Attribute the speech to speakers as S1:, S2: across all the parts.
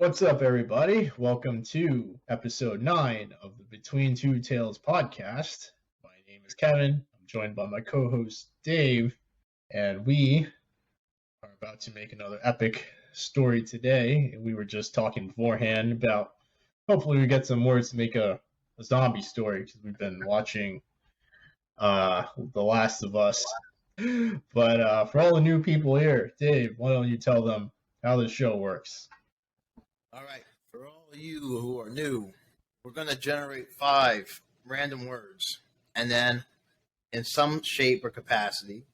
S1: What's up, everybody? Welcome to episode 9 of the Between Two Tales podcast. My name is Kevin. I'm joined by my co host, Dave, and we are about to make another epic story today. We were just talking beforehand about hopefully we get some words to make a zombie story because we've been watching The Last of Us. But for all the new people here, Dave, why don't you tell them how this show works?
S2: All right, for all of you who are new, we're going to generate 5 random words, and then in some shape or capacity,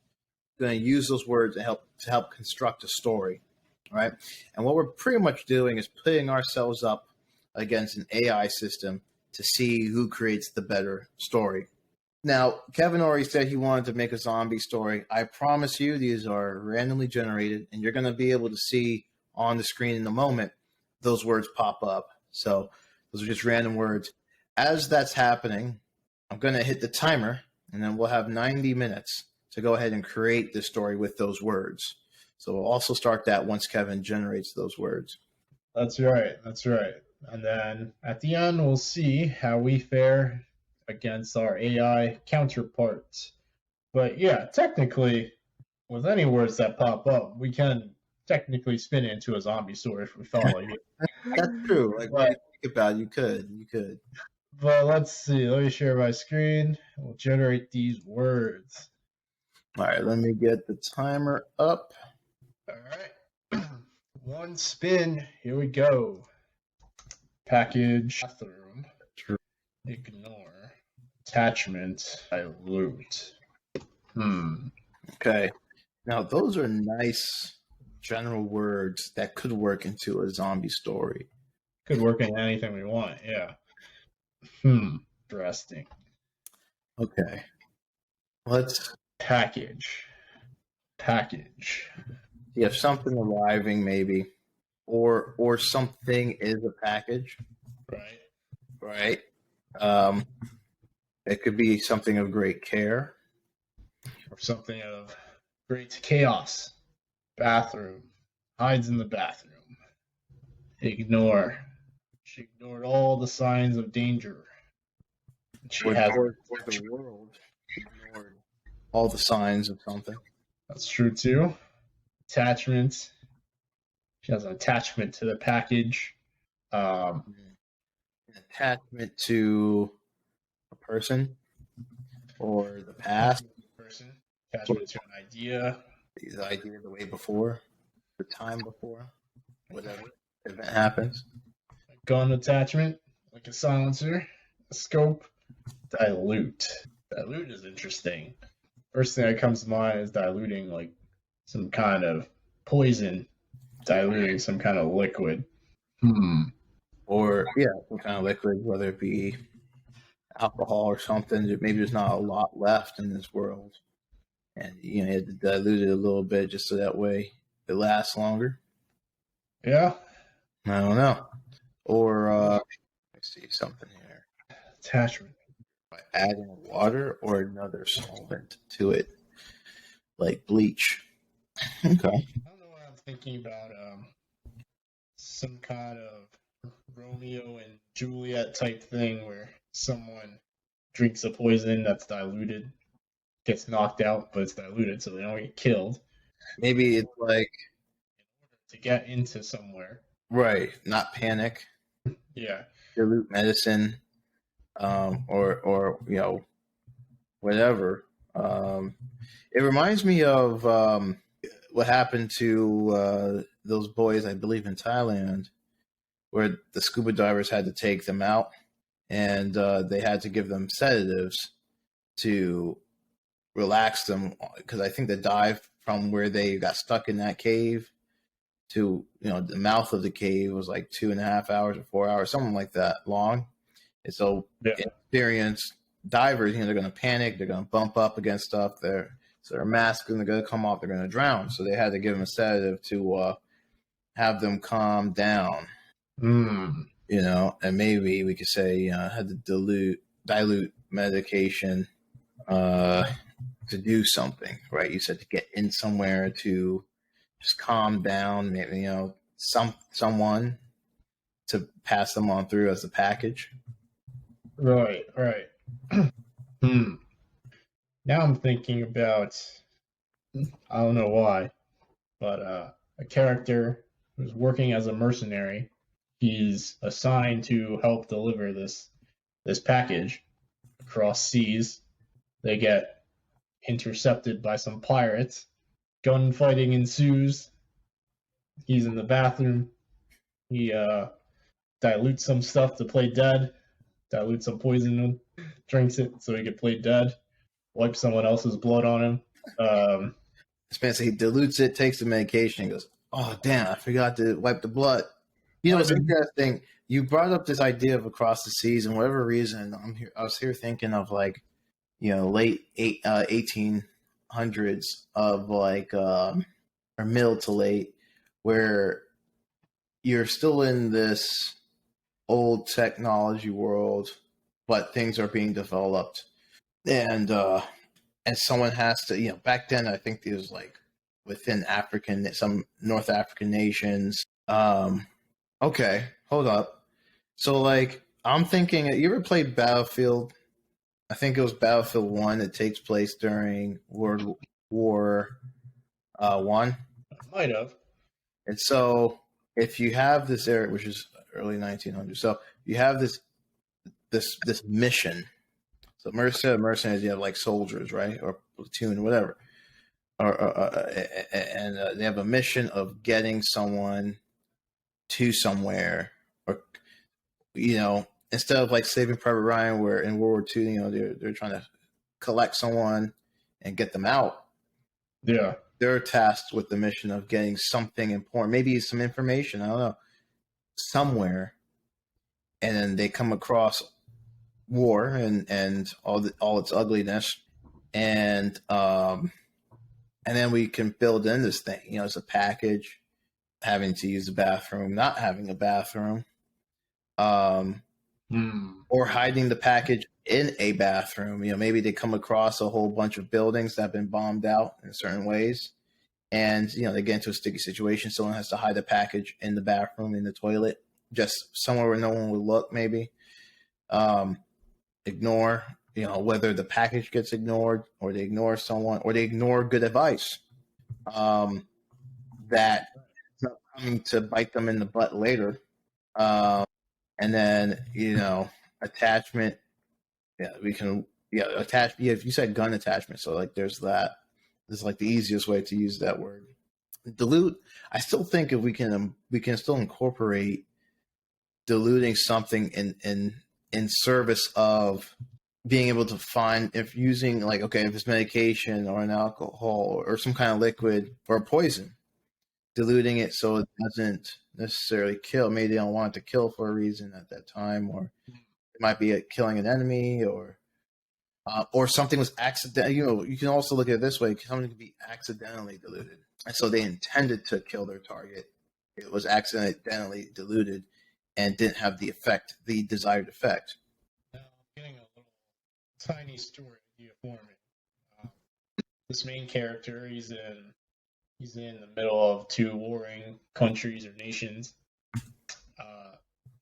S2: we're going to use those words to help construct a story. All right, and what we're pretty much doing is putting ourselves up against an AI system to see who creates the better story. Now, Kevin already said he wanted to make a zombie story. I promise you, these are randomly generated, and you're going to be able to see on the screen in a moment those words pop up. So those are just random words. As that's happening, I'm going to hit the timer, and then we'll have 90 minutes to go ahead and create the story with those words. So we'll also start that once Kevin generates those words.
S1: That's right. And then at the end, we'll see how we fare against our AI counterparts. But yeah, technically, with any words that pop up, we can technically spin it into a zombie story if we felt like it.
S2: That's true. Like, when you think about it, you could.
S1: But let's see. Let me share my screen. We'll generate these words.
S2: All right, let me get the timer up.
S1: All right. One spin. Here we go. Package. Bathroom. Ignore. Attachment. Dilute.
S2: Okay. Now, those are nice general words that could work into a zombie story.
S1: Could work in anything we want, yeah. Interesting.
S2: Okay. Let's
S1: package.
S2: You have something arriving, maybe, or something is a package. Right. It could be something of great care,
S1: or something of great chaos. Bathroom. Hides in the bathroom. Ignore. She ignored all the signs of danger.
S2: Or the world ignored all the signs of something.
S1: That's true too. Attachment. She has an attachment to the package.
S2: An attachment to a person or the past.
S1: Attachment to an idea.
S2: The idea the way before, the time before, whatever event happens.
S1: A gun attachment, like a silencer, a scope. Dilute. Dilute is interesting. First thing that comes to mind is diluting like some kind of poison, diluting some kind of liquid.
S2: Or, some kind of liquid, whether it be alcohol or something. Maybe there's not a lot left in this world. And, you had to dilute it a little bit just so that way it lasts longer.
S1: Yeah.
S2: I don't know. Or, let me see something here.
S1: Attachment.
S2: By adding water or another solvent to it, like bleach. Okay.
S1: I don't know what I'm thinking about. Some kind of Romeo and Juliet type thing where someone drinks a poison that's diluted, gets knocked out, but it's diluted so they don't get killed.
S2: Maybe it's like
S1: to get into somewhere.
S2: Right. Not panic.
S1: Yeah.
S2: Dilute medicine. Or whatever. It reminds me of what happened to those boys, I believe, in Thailand, where the scuba divers had to take them out, and they had to give them sedatives to relax them, because I think the dive from where they got stuck in that cave to the mouth of the cave was like 2.5 hours or 4 hours, something like that long. And so experienced divers, they're going to panic, they're going to bump up against stuff, so their masks are going to come off, they're going to drown. So they had to give them a sedative to have them calm down. And maybe we could say had to dilute medication to do something, right? You said to get in somewhere to just calm down, maybe, someone, to pass them on through as a package.
S1: Right. Hmm. Now I'm thinking about, I don't know why, but a character who's working as a mercenary. He's assigned to help deliver this package across seas. They get intercepted by some pirates. Gunfighting ensues. He's in the bathroom. He dilutes some stuff to play dead. Dilutes some poison in, drinks it so he can play dead. Wipes someone else's blood on him.
S2: This man says he dilutes it, takes the medication, and goes, "Oh damn, I forgot to wipe the blood." You know, it's interesting. You brought up this idea of across the seas, and whatever reason, I was here thinking of like, late 1800s of like, or middle to late, where you're still in this old technology world, but things are being developed, and someone has to, back then I think it was like within some North African nations. Okay, hold up. So like I'm thinking, you ever played Battlefield? I think it was Battlefield 1. It takes place during World War One.
S1: I might have.
S2: And so if you have this area, which is early 1900s, so you have this mission. So mercenaries, you have like soldiers, right, or platoon, or whatever, and they have a mission of getting someone to somewhere, or instead of like Saving Private Ryan, where in World War II, they're trying to collect someone and get them out.
S1: Yeah,
S2: they're tasked with the mission of getting something important, maybe some information, I don't know, somewhere, and then they come across war and all its ugliness, and then we can build in this thing, as a package, having to use the bathroom, not having a bathroom, or hiding the package in a bathroom. Maybe they come across a whole bunch of buildings that have been bombed out in certain ways, and they get into a sticky situation. Someone has to hide the package in the bathroom, in the toilet, just somewhere where no one would look. Maybe ignore, whether the package gets ignored, or they ignore someone, or they ignore good advice that is coming to bite them in the butt later. And then, attachment. Yeah, we can. Yeah, attach. Yeah, if you said gun attachment, so like there's that. This is like the easiest way to use that word. Dilute. I still think if we can still incorporate diluting something in service of being able to find, if using like, okay, if it's medication or an alcohol or some kind of liquid or a poison, diluting it so it doesn't necessarily kill. Maybe they don't want it to kill for a reason at that time, or it might be killing an enemy, or something was accidental. You can also look at it this way: something could be accidentally diluted, and so they intended to kill their target. It was accidentally diluted and didn't have the desired effect.
S1: Now I'm getting a little tiny story idea for me. This main character, he's in the middle of two warring countries or nations.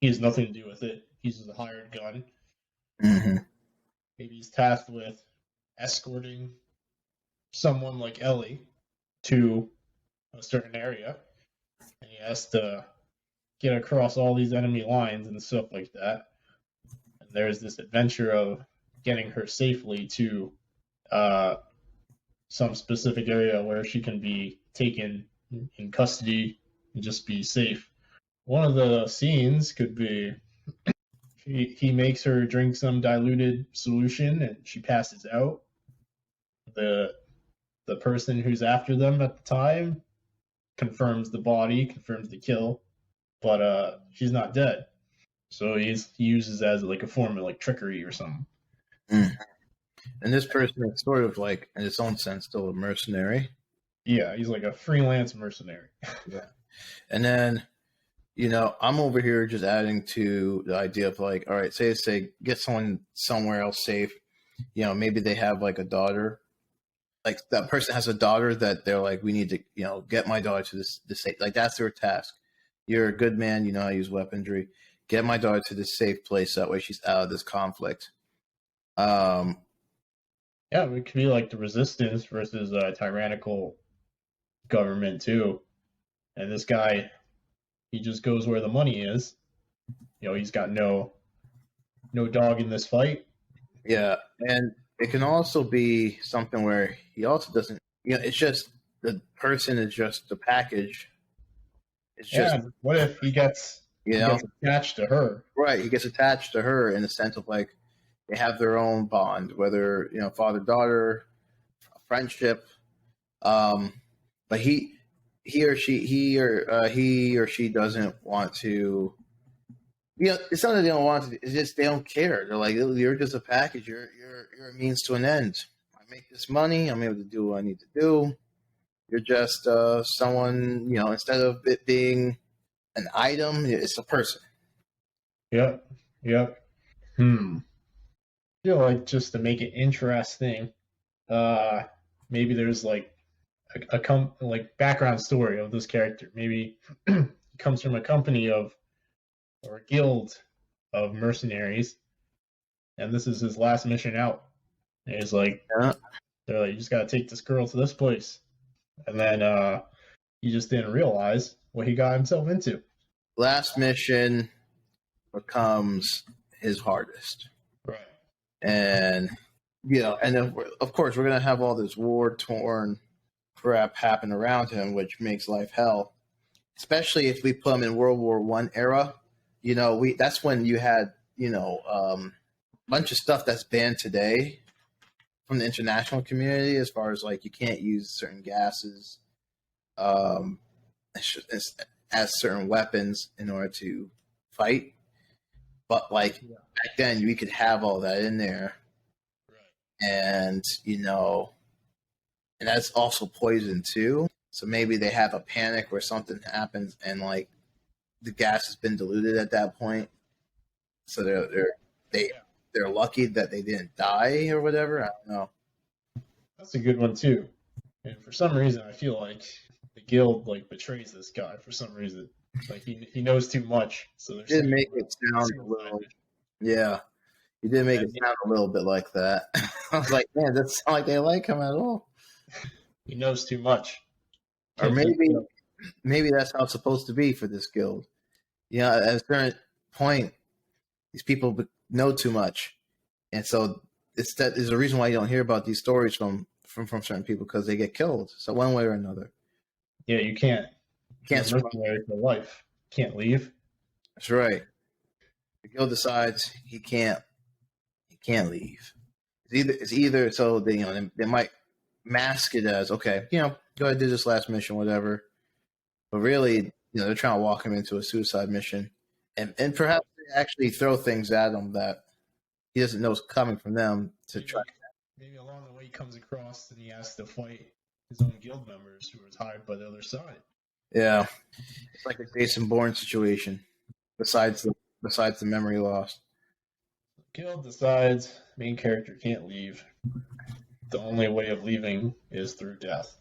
S1: He has nothing to do with it. He's a hired gun.
S2: Mm-hmm.
S1: Maybe he's tasked with escorting someone like Ellie to a certain area, and he has to get across all these enemy lines and stuff like that. And there's this adventure of getting her safely to some specific area where she can be taken in custody and just be safe. One of the scenes could be he makes her drink some diluted solution and she passes out. The person who's after them at the time confirms the body, confirms the kill, but she's not dead. So he uses as like a form of like trickery or something.
S2: Mm. And this person is sort of like, in its own sense, still a mercenary.
S1: Yeah, he's like a freelance mercenary.
S2: Yeah. And then, I'm over here just adding to the idea of like, all right, say get someone somewhere else safe. Maybe they have like a daughter. Like that person has a daughter that they're like, we need to, get my daughter to this safe. Like that's their task. You're a good man. You know how to use weaponry. Get my daughter to this safe place. That way she's out of this conflict.
S1: Yeah, it could be like the resistance versus a tyrannical government too. And this guy, he just goes where the money is. He's got no dog in this fight.
S2: Yeah, and it can also be something where he also doesn't. It's just the person is just the package. It's just
S1: What if he gets attached to her?
S2: Right, he gets attached to her in the sense of like they have their own bond, whether father daughter, friendship. But he or she doesn't want to. It's not that they don't want to. It's just they don't care. They're like, you're just a package. You're a means to an end. I make this money. I'm able to do what I need to do. You're just someone. Instead of it being an item, it's a person.
S1: Yep. I feel like just to make it interesting, maybe there's like a background story of this character. Maybe he comes from a company or a guild of mercenaries, and this is his last mission out. And he's like, they're like, you just gotta take this girl to this place, and then he just didn't realize what he got himself into.
S2: Last mission becomes his hardest,
S1: right?
S2: And and of course we're gonna have all this war-torn crap happen around him, which makes life hell. Especially if we put him in World War I era. That's when you had a bunch of stuff that's banned today from the international community, as far as like you can't use certain gases as certain weapons in order to fight. But back then, we could have all that in there, right? And and that's also poison too. So maybe they have a panic where something happens, and like the gas has been diluted at that point. So they're lucky that they didn't die or whatever. I don't know.
S1: That's a good one too. And for some reason, I feel like the guild betrays this guy for some reason. Like he knows too much. So
S2: he did make it sound a little. Yeah, he did make it sound a little bit like that. I was like, man, that sounds like they like him at all.
S1: He knows too much.
S2: Or maybe that's how it's supposed to be for this guild. At a certain point, these people know too much, and so that is the reason why you don't hear about these stories from certain people, because they get killed. So one way or another.
S1: Yeah, you can't mercenary for life. Can't leave.
S2: That's right. The guild decides he can't leave. It's either so they might mask it as, okay, go ahead, do this last mission, whatever. But really, they're trying to walk him into a suicide mission, and perhaps they actually throw things at him that he doesn't know is coming from them to try.
S1: Maybe along the way he comes across and he has to fight his own guild members who are tired by the other side.
S2: Yeah, it's like a Jason Bourne situation. Besides the memory loss,
S1: the guild decides main character can't leave. The only way of leaving is through death.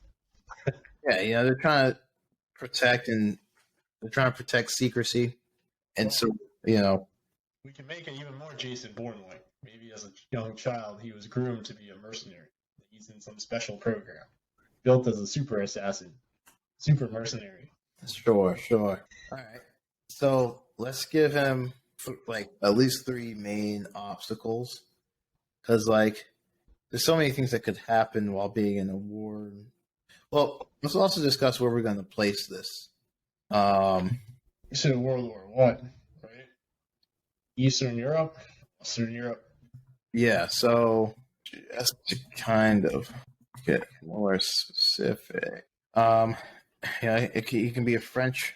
S2: Yeah, they're trying to protect secrecy, and so
S1: we can make it even more Jason Bourne-like. Maybe as a young child, he was groomed to be a mercenary. He's in some special program, built as a super assassin, super mercenary.
S2: Sure. All right. So let's give him at least 3 main obstacles, because there's so many things that could happen while being in a war. Well, let's also discuss where we're going to place this.
S1: You said World War One, right? Eastern Europe, Western Europe.
S2: Yeah, so just to kind of get more specific, he can be a French.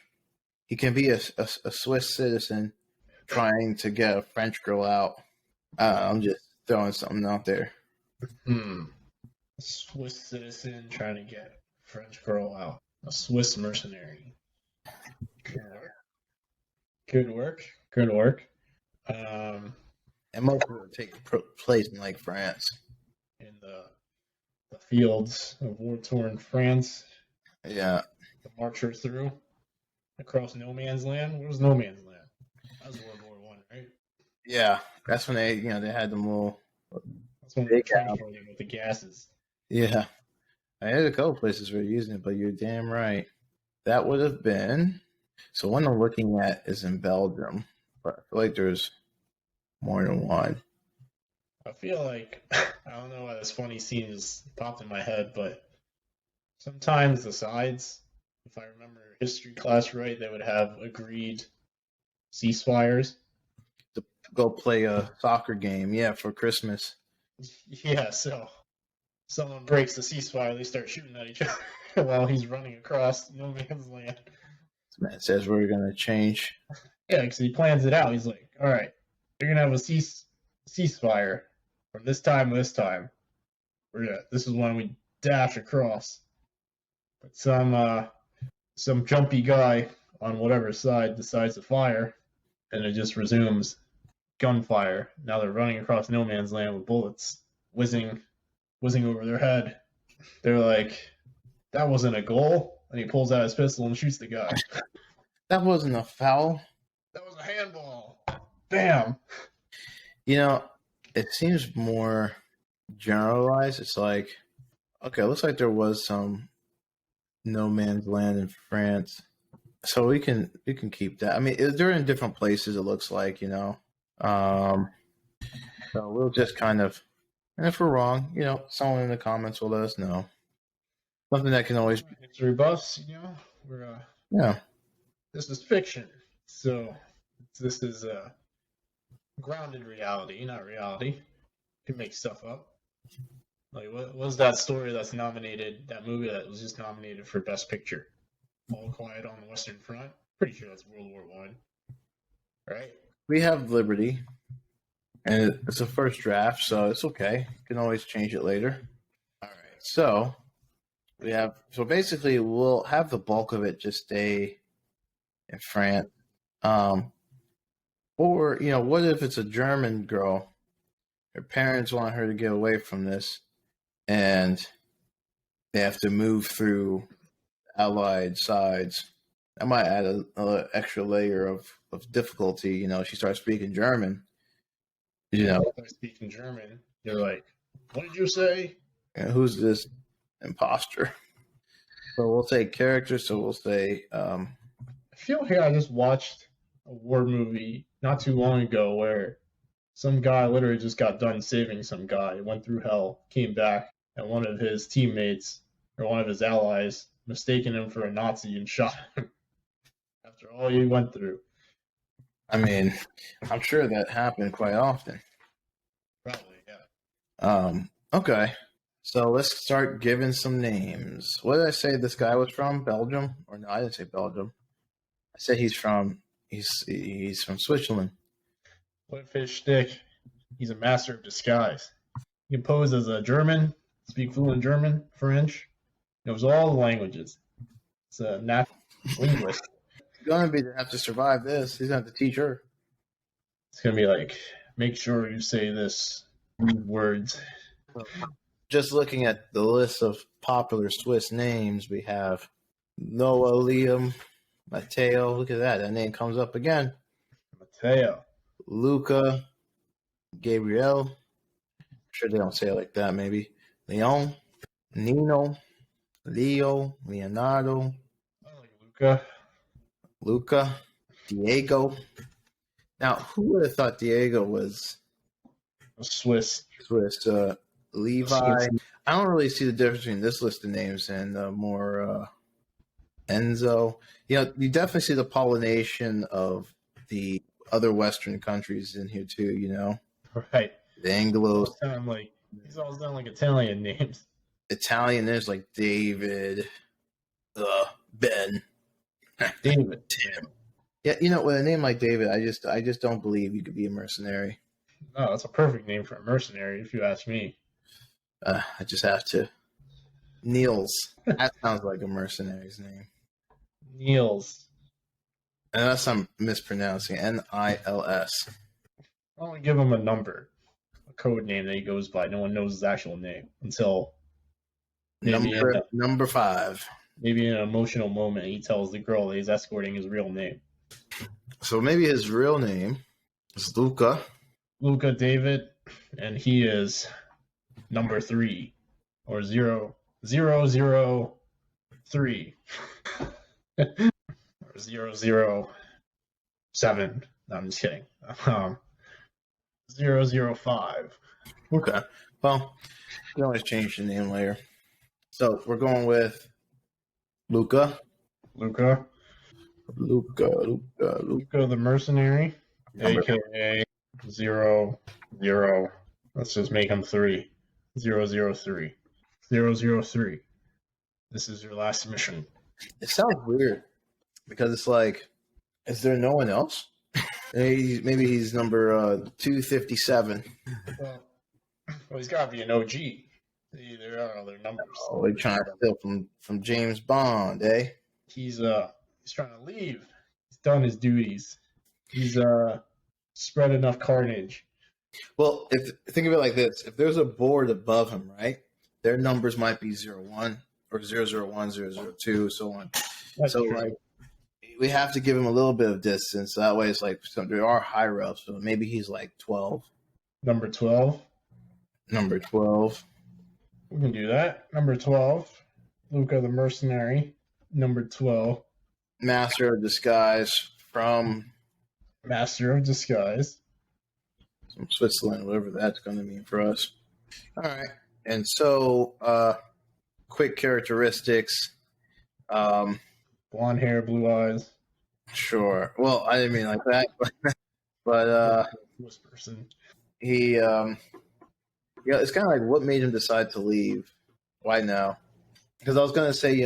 S2: He can be a Swiss citizen trying to get a French girl out. I'm just throwing something out there.
S1: Swiss citizen trying to get a French girl out. A Swiss mercenary. Good work.
S2: And most of it would take place in France.
S1: In the fields of war-torn France.
S2: Yeah.
S1: To march her through. across no man's land. What was no man's land? That was World War One, right?
S2: Yeah, that's when they had them little.
S1: That's when they were transporting with the gases.
S2: Yeah, I had a couple places where using it, but you're damn right. That would have been. So one I'm looking at is in Belgium, but I feel like there's more than one.
S1: I feel like I don't know why this funny scene just popped in my head, but sometimes the sides, if I remember history class right, they would have agreed ceasefires.
S2: To go play a soccer game, yeah, for Christmas.
S1: Yeah, so someone breaks the ceasefire, they start shooting at each other while he's running across no man's land.
S2: This man says we're gonna change.
S1: Yeah, because he plans it out. He's like, all right, you're gonna have a ceasefire from this time to this time. This is when we dash across. But some jumpy guy on whatever side decides to fire, and it just resumes gunfire. Now they're running across no man's land with bullets whizzing over their head. They're like, that wasn't a goal. And he pulls out his pistol and shoots the guy.
S2: That wasn't a foul.
S1: That was a handball. Bam.
S2: You know, it seems more generalized. It's like, okay, it looks like there was some no man's land in France, so we can keep that. I mean, they're in different places. It looks like, so we'll just kind of, and if we're wrong, someone in the comments will let us know. Something that can always
S1: history buffs, we're
S2: yeah.
S1: This is fiction, so this is grounded reality, not reality. You can make stuff up. Like, what was that story that's nominated, that movie that was just nominated for Best Picture? All Quiet on the Western Front? Pretty sure that's World War One, right?
S2: We have Liberty, and it's a first draft, so it's okay. You can always change it later. All right, so basically we'll have the bulk of it just stay in France. Or, what if it's a German girl? Her parents want her to get away from this, and they have to move through Allied sides. I might add an extra layer of difficulty. She starts speaking German.
S1: Starts speaking German. You're like, what did you say?
S2: And who's this imposter? So we'll say characters. So we'll say. I
S1: feel like I just watched a war movie not too long ago where some guy literally just got done saving some guy, went through hell, came back, and one of his teammates or one of his allies mistaken him for a Nazi and shot him after all he went through.
S2: I mean, I'm sure that happened quite often.
S1: Probably, yeah.
S2: Okay. So let's start giving some names. What did I say this guy was from? Belgium? Or no, I didn't say Belgium. I said he's from Switzerland.
S1: Whitefish Stick. He's a master of disguise. He can pose as a German, speak fluent German, French. Knows all the languages. It's a natural linguist.
S2: He's going to have to survive this. He's going to have to teach her.
S1: It's going to be like, make sure you say this words.
S2: Just looking at the list of popular Swiss names, we have Noah, Liam, Matteo. Look at that. That name comes up again.
S1: Matteo.
S2: Luca, Gabriel. I'm sure they don't say it like that, maybe. Leon, Nino, Leo, Leonardo.
S1: I like
S2: Luca, Diego. Now, who would have thought Diego was
S1: Swiss?
S2: Levi. I don't really see the difference between this list of names and more Enzo. You definitely see the pollination of the other Western countries in here too.
S1: Right.
S2: The Anglos.
S1: These all sound like Italian names.
S2: Italian names like David, Ben,
S1: David,
S2: Tim. Yeah, with a name like David, I just don't believe you could be a mercenary.
S1: No, that's a perfect name for a mercenary, if you ask me.
S2: I just have to. Niels. That sounds like a mercenary's name.
S1: Niels.
S2: Unless I'm mispronouncing Nils.
S1: I want to give him a number, a code name that he goes by. No one knows his actual name until
S2: number 5.
S1: maybe in an emotional moment, he tells the girl that he's escorting his real name.
S2: So maybe his real name is Luca.
S1: Luca David, and he is number 3 or 003 or 007. No, I'm just kidding. 005.
S2: Okay. Well, you can always change the name later. So we're going with Luca.
S1: Luca the mercenary, aka 0. Let's just make him 3. 003. 003. This is your last mission.
S2: It sounds weird because it's like, is there no one else? Maybe he's number 257.
S1: Well, he's got to be an OG. There are other numbers.
S2: Oh, they're trying to steal from James Bond, eh?
S1: He's trying to leave. He's done his duties. He's spread enough carnage.
S2: Well, think of it like this: if there's a board above him, right, their numbers might be 01 or 001, 002, so on.
S1: That's
S2: so
S1: true.
S2: Like, we have to give him a little bit of distance. That way, it's like there are higher ups, so maybe he's like 12.
S1: Number 12.
S2: Number 12.
S1: We can do that. Number 12. Luca the mercenary. Number 12.
S2: Master of Disguise from
S1: Master of Disguise.
S2: From Switzerland, whatever that's going to mean for us. All right. And so, quick characteristics.
S1: Blonde hair, blue eyes.
S2: Sure. Well, I didn't mean like that, but
S1: This person.
S2: he, it's kind of like what made him decide to leave. Why now? Because I was going to say,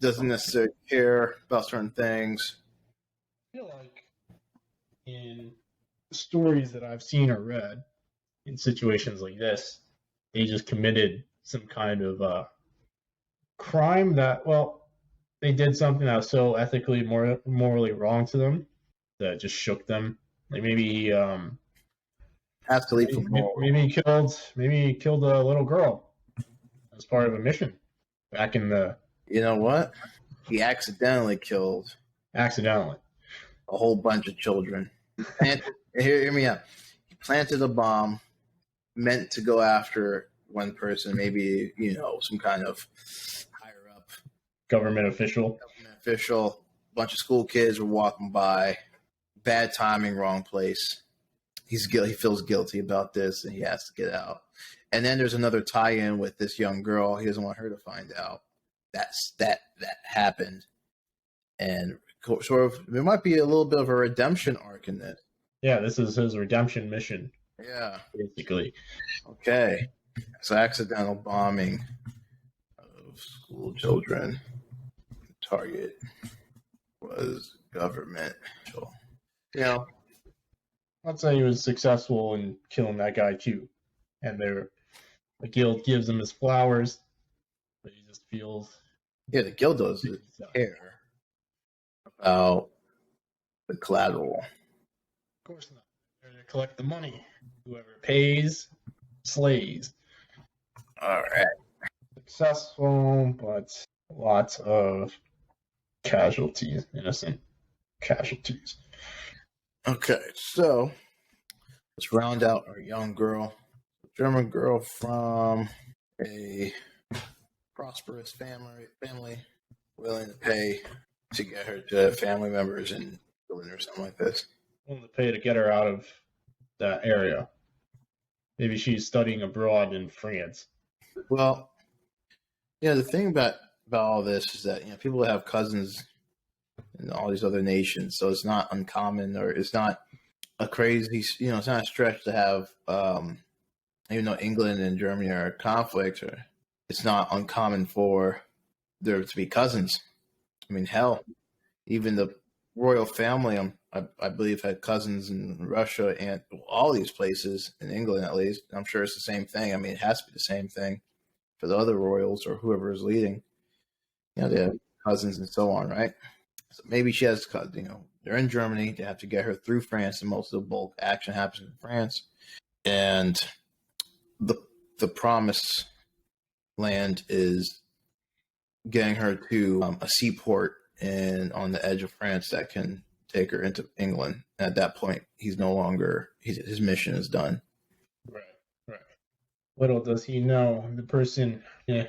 S2: doesn't necessarily care about certain things.
S1: I feel like in stories that I've seen or read, in situations like this, they just committed some kind of crime that, well, they did something that was so ethically, morally wrong to them that just shook them. Like maybe he
S2: Has to leave from home.
S1: maybe he killed a little girl as part of a mission back in the.
S2: You know what? He accidentally killed
S1: Accidentally.
S2: a whole bunch of children. Hear me out. He planted a bomb meant to go after one person, maybe, some kind of higher up
S1: Government official.
S2: A bunch of school kids were walking by. Bad timing, wrong place. He feels guilty about this, and he has to get out. And then there's another tie-in with this young girl. He doesn't want her to find out that happened. And sort of, there might be a little bit of a redemption arc in this.
S1: Yeah, this is his redemption mission.
S2: Yeah.
S1: Basically.
S2: Okay. So accidental bombing of school children. Target was government.
S1: Let's say he was successful in killing that guy too. And the guild gives him his flowers, but he just feels.
S2: Yeah, the guild doesn't care about the collateral.
S1: Of course not. They're there to collect the money. Whoever pays, slays.
S2: All right.
S1: Successful, but lots of casualties, innocent casualties.
S2: Okay, so let's round out our young girl. German girl from a prosperous family willing to pay to get her to family members in England or something like this.
S1: Willing to pay to get her out of that area. Maybe she's studying abroad in France.
S2: Well, the thing about all this is that people have cousins in all these other nations, so it's not uncommon, or it's not a crazy, it's not a stretch to have, even though England and Germany are in conflict, or it's not uncommon for there to be cousins. I mean, hell, even the royal family, I believe, had cousins in Russia and all these places, in England at least. I'm sure it's the same thing. I mean, it has to be the same thing for the other royals or whoever is leading. They have cousins and so on, right? So maybe she has cousins. They're in Germany. They have to get her through France, and most of the bulk action happens in France. And the promised land is getting her to a seaport on the edge of France that can take her into England. And at that point, he's no longer his mission is done.
S1: Right, right. Little does he know the person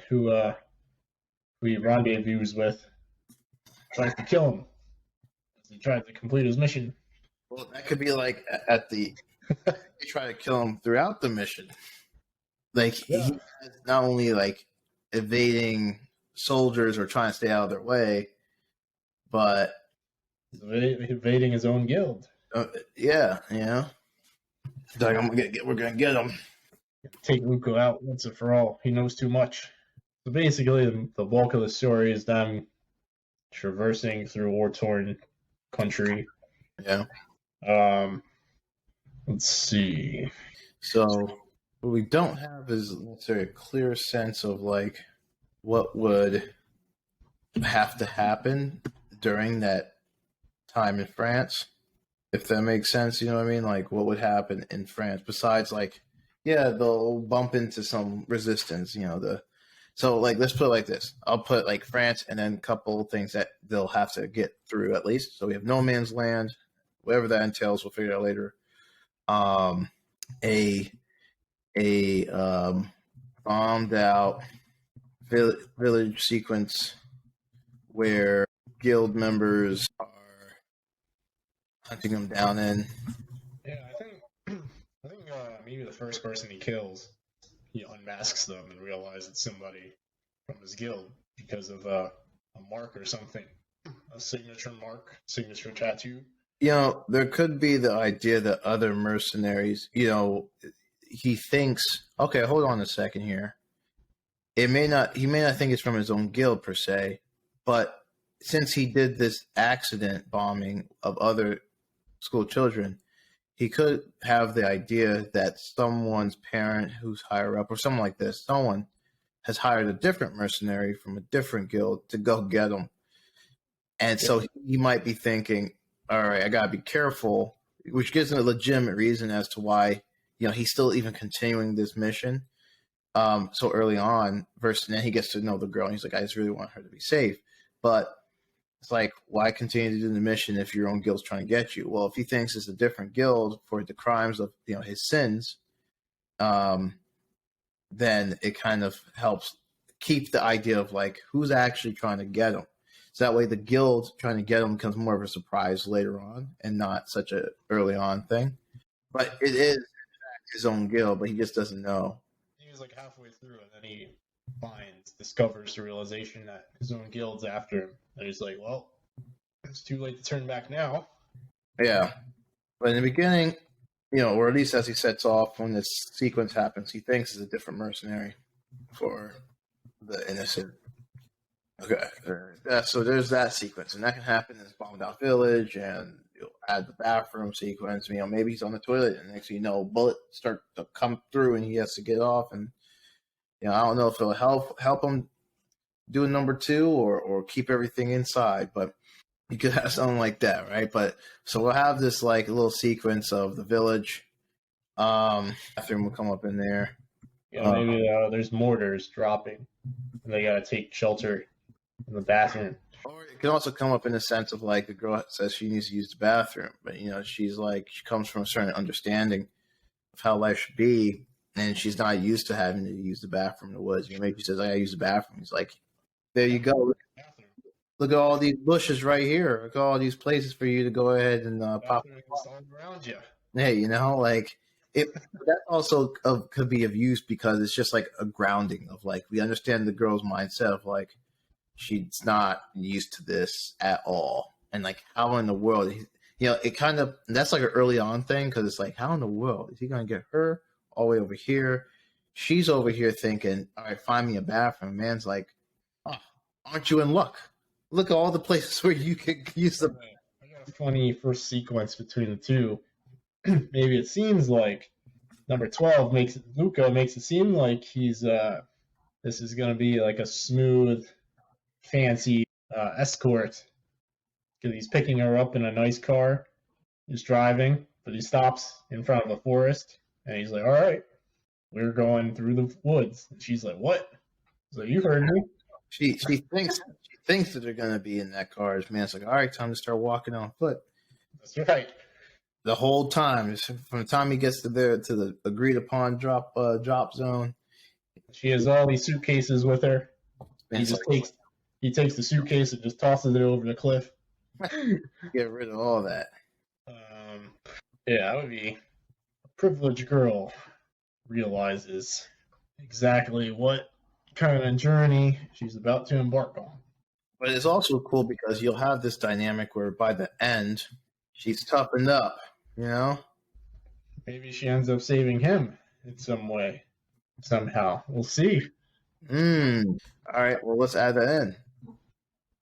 S1: who he rendezvous with tries to kill him. He tries to complete his mission.
S2: Well, that could be like at the they try to kill him throughout the mission. Like he's not only like evading soldiers or trying to stay out of their way, but
S1: he's evading his own guild.
S2: Yeah, yeah. Like we're gonna get him.
S1: Take Luca out once and for all. He knows too much. So basically, the bulk of the story is them traversing through a war-torn country.
S2: Yeah.
S1: Let's see.
S2: So what we don't have is necessarily a clear sense of like what would have to happen during that time in France, if that makes sense. You know what I mean? Like what would happen in France besides like, yeah, they'll bump into some resistance, so like let's put it like this. I'll put like France and then a couple things that they'll have to get through at least. So we have no man's land, whatever that entails, we'll figure it out later. Bombed out village sequence where guild members are hunting them down in.
S1: Yeah, I think maybe the first person he kills, he unmasks them and realizes it's somebody from his guild because of a mark or something, a signature mark, signature tattoo.
S2: There could be the idea that other mercenaries, he thinks, okay, hold on a second here. He may not think it's from his own guild per se, but since he did this accident bombing of other school children, he could have the idea that someone's parent who's higher up or something like this, someone has hired a different mercenary from a different guild to go get him. And so he might be thinking, all right, I got to be careful, which gives him a legitimate reason as to why, he's still even continuing this mission so early on versus then he gets to know the girl and he's like, I just really want her to be safe. But it's like, why continue to do the mission if your own guild's trying to get you? Well, if he thinks it's a different guild for the crimes of his sins, then it kind of helps keep the idea of like who's actually trying to get him. So that way the guild trying to get him becomes more of a surprise later on and not such a early on thing. But it is in fact his own guild, but he just doesn't know.
S1: He was like halfway through and then he discovers the realization that his own guild's after him. And he's like, well, it's too late to turn back now.
S2: Yeah. But in the beginning, or at least as he sets off when this sequence happens, he thinks it's a different mercenary for the innocent. Okay. So there's that sequence. And that can happen in this bombed out village, and you'll add the bathroom sequence. Maybe he's on the toilet and next thing you know, bullets start to come through and he has to get off. And I don't know if it'll help him do a number 2 or keep everything inside, but you could have something like that, right? But so we'll have this like little sequence of the village. Bathroom will come up in there.
S1: Maybe there's mortars dropping, and they gotta take shelter in the bathroom.
S2: Or it can also come up in the sense of like the girl says she needs to use the bathroom, but she's like she comes from a certain understanding of how life should be, and she's not used to having to use the bathroom in the woods. Maybe she says, I gotta use the bathroom. He's like, there you go. Look at all these bushes right here. Look at all these places for you to go ahead and pop
S1: all around you.
S2: Hey, that also could be of use because it's just like a grounding of like we understand the girl's mindset of like she's not used to this at all, and like how in the world it kind of that's like an early on thing because it's like how in the world is he gonna get her all the way over here? She's over here thinking, all right, find me a bathroom. Man's like, oh, aren't you in luck? Look at all the places where you could use them.
S1: I got a funny first sequence between the two. Maybe it seems like number 12 Luca makes it seem like he's this is gonna be like a smooth, fancy escort because he's picking her up in a nice car. He's driving, but he stops in front of a forest and he's like, all right, we're going through the woods. And she's like, what? He's like, you heard me.
S2: She thinks that they're gonna be in that car. Man, it's like, all right, time to start walking on foot.
S1: That's right.
S2: The whole time, from the time he gets to the agreed upon drop zone,
S1: She has all these suitcases with her.
S2: he
S1: Takes the suitcase and just tosses it over the cliff.
S2: get rid of all that.
S1: Yeah, that would be a privileged girl realizes exactly what kind of journey she's about to embark on.
S2: But it's also cool because you'll have this dynamic where by the end, she's toughened up, you know?
S1: Maybe she ends up saving him in some way, somehow. We'll see.
S2: All right, well, let's add that in.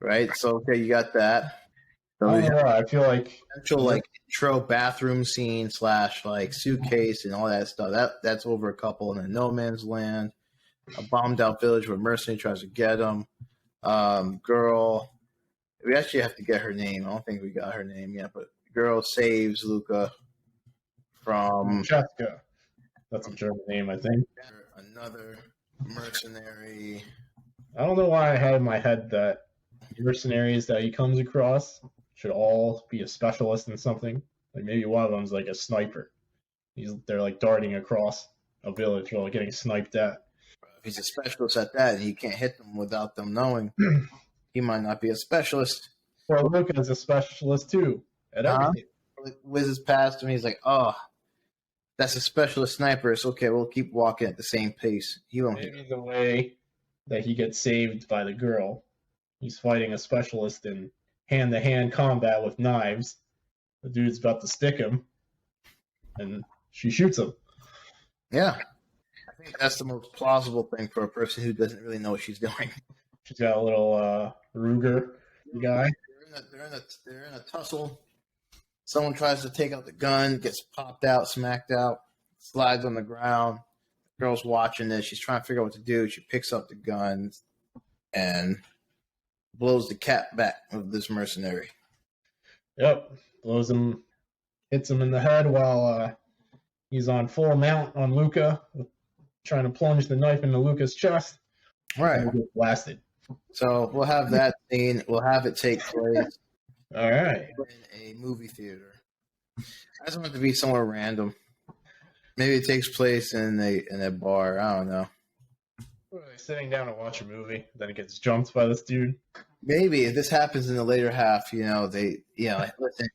S2: Right? So, okay, you got that. So
S1: I feel like
S2: potential like intro bathroom scene / like suitcase and all that stuff. That's over a couple in a no man's land, a bombed out village where mercenary tries to get him. Girl, we actually have to get her name. I don't think we got her name yet, but girl saves Luca from
S1: Jessica. That's a German name, I think.
S2: Another mercenary.
S1: I don't know why I had in my head that mercenaries that he comes across should all be a specialist in something. Like maybe one of them's like a sniper. They're like darting across a village while getting sniped at.
S2: If he's a specialist at that and he can't hit them without them knowing, he might not be a specialist.
S1: Well, Luca's a specialist too at everything.
S2: Whizzes past him, he's like, "Oh, that's a specialist sniper. It's okay. We'll keep walking at the same pace. He won't."
S1: Maybe the way that he gets saved by the girl, he's fighting a specialist in hand-to-hand combat with knives. The dude's about to stick him, and she shoots him.
S2: Yeah. I think that's the most plausible thing for a person who doesn't really know what she's doing.
S1: She's got a little Ruger guy.
S2: They're in a tussle. Someone tries to take out the gun, gets popped out, smacked out, slides on the ground. The girl's watching this. She's trying to figure out what to do. She picks up the gun and blows the cap back of this mercenary.
S1: Yep. Blows him, hits him in the head while he's on full mount on Luca, trying to plunge the knife into Luca's chest.
S2: Right.
S1: And get blasted.
S2: So we'll have that scene. We'll have it take place.
S1: All right.
S2: In a movie theater. I just want it to be somewhere random. Maybe it takes place in a bar. I don't know.
S1: Sitting down to watch a movie, then it gets jumped by this dude.
S2: Maybe if this happens in the later half, listen,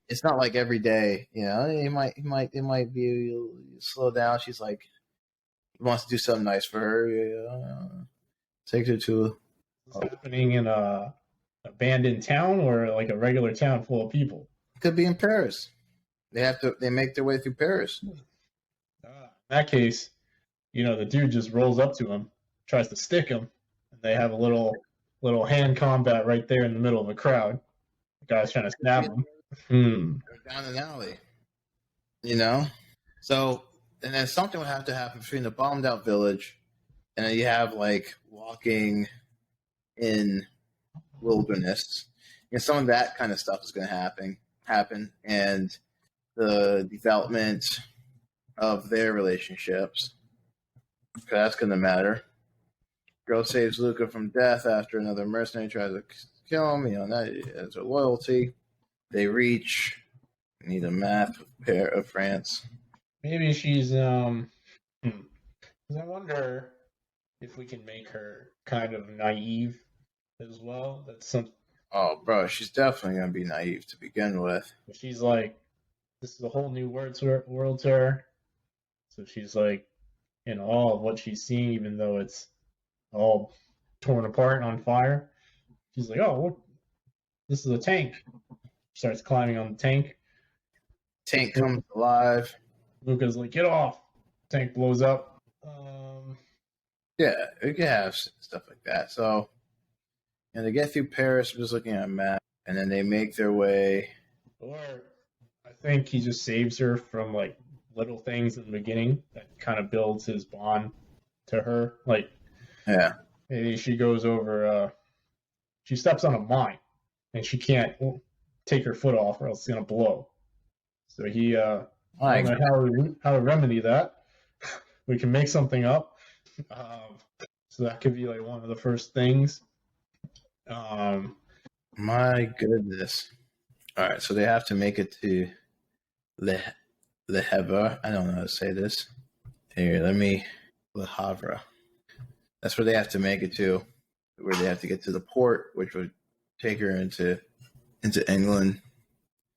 S2: it's not like every day. It might be slow down. She's like, he wants to do something nice for her. Take her to.
S1: Is this happening in a abandoned town or like a regular town full of people?
S2: It could be in Paris. They make their way through Paris.
S1: In that case, the dude just rolls up to him, tries to stick him, and they have a little hand combat right there in the middle of a crowd. The guy's trying to stab him.
S2: They're down an alley. So, and then something would have to happen between the bombed out village, and then you have like walking in wilderness, and some of that kind of stuff is going to happen, and the development of their relationships. That's going to matter. Girl saves Luca from death after another mercenary tries to kill him. That is her loyalty. They need a map of France.
S1: Maybe she's I wonder if we can make her kind of naive as well.
S2: Oh, bro, she's definitely gonna be naive to begin with.
S1: She's like, this is a whole new world to her. So she's like in awe of what she's seeing, even though it's all torn apart and on fire. She's like, oh, what? This is a tank. Starts climbing on the tank.
S2: Tank comes alive.
S1: Luca's like, get off. Tank blows up.
S2: Yeah, we can have stuff like that. So, they get through Paris. I'm just looking at a map, and then they make their way.
S1: Or I think he just saves her from like little things in the beginning that kind of builds his bond to her. Like,
S2: yeah,
S1: maybe she goes over. She steps on a mine, and she can't take her foot off, or else it's gonna blow. So he, I don't know how to remedy that. We can make something up. So that could be like one of the first things.
S2: My goodness. All right, so they have to make it to Le Havre. I don't know how to say this. Here, Le Havre. That's where they have to make it to, where they have to get to the port, which would take her into England.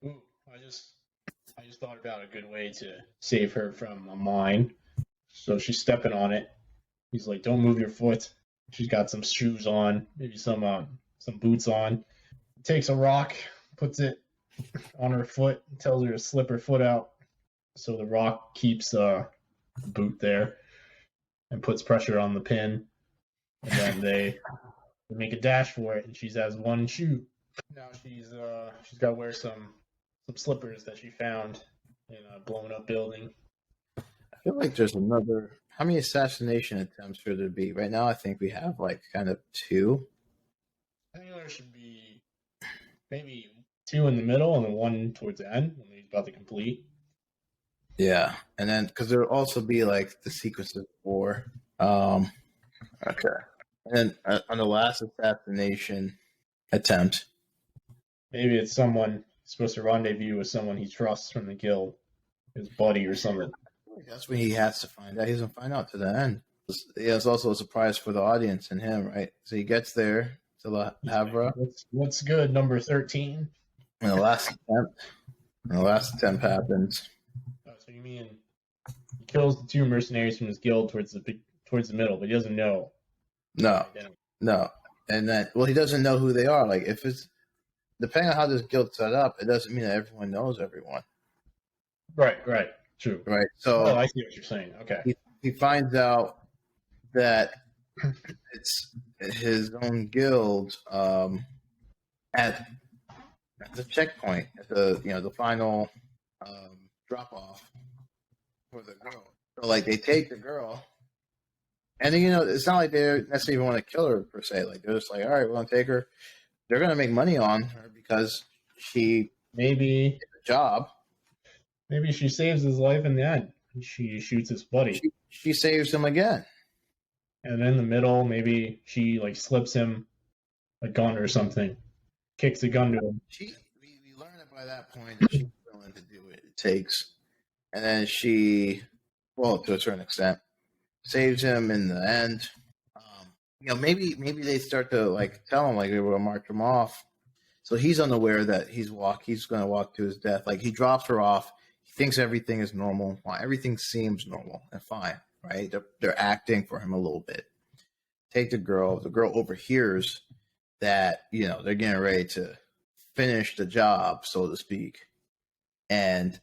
S1: Ooh, I just thought about a good way to save her from a mine. So she's stepping on it. He's like, "Don't move your foot." She's got some shoes on, maybe some boots on. Takes a rock, puts it on her foot, tells her to slip her foot out. So the rock keeps the boot there and puts pressure on the pin. And then they make a dash for it, and she has one shoe. Now she's got to wear some slippers that she found in a blown up building.
S2: I feel like there's another. How many assassination attempts should there be? Right now, I think we have like kind of 2.
S1: I think there should be maybe 2 in the middle and then 1 towards the end when he's about to complete.
S2: Yeah, and then because there'll also be like the sequences for. Okay, and then on the last assassination attempt,
S1: maybe it's someone supposed to rendezvous with someone he trusts from the guild, his buddy or something.
S2: That's when he has to find out. He doesn't find out to the end. It's also a surprise for the audience and him, right? So he gets there to La Havre.
S1: What's good, number 13?
S2: And the last attempt happens.
S1: Oh, so you mean he kills the 2 mercenaries from his guild towards the middle, but he doesn't know.
S2: No. And then, well, he doesn't know who they are. Like, if it's, depending on how this guild's set up, it doesn't mean that everyone knows everyone.
S1: Right. True.
S2: Right. So
S1: I see what you're saying. Okay.
S2: He finds out that it's his own guild at the checkpoint, at the final drop off for the girl. So like they take the girl, and it's not like they necessarily want to kill her per se. Like they're just like, all right, we're gonna take her. They're gonna make money on her because she
S1: maybe
S2: did the job.
S1: Maybe she saves his life in the end. She shoots his buddy.
S2: She saves him again.
S1: And in the middle, maybe she like slips him a gun or something, kicks a gun to him.
S2: We learn it by that point that she's willing to do what it takes, and then she, well, to a certain extent, saves him in the end. Maybe they start to like tell him like they will mark him off, so he's unaware that he's going to walk to his death. Like he drops her off. Thinks everything is normal. Well, everything seems normal and fine, right? They're acting for him a little bit. Take the girl. The girl overhears that, they're getting ready to finish the job, so to speak, and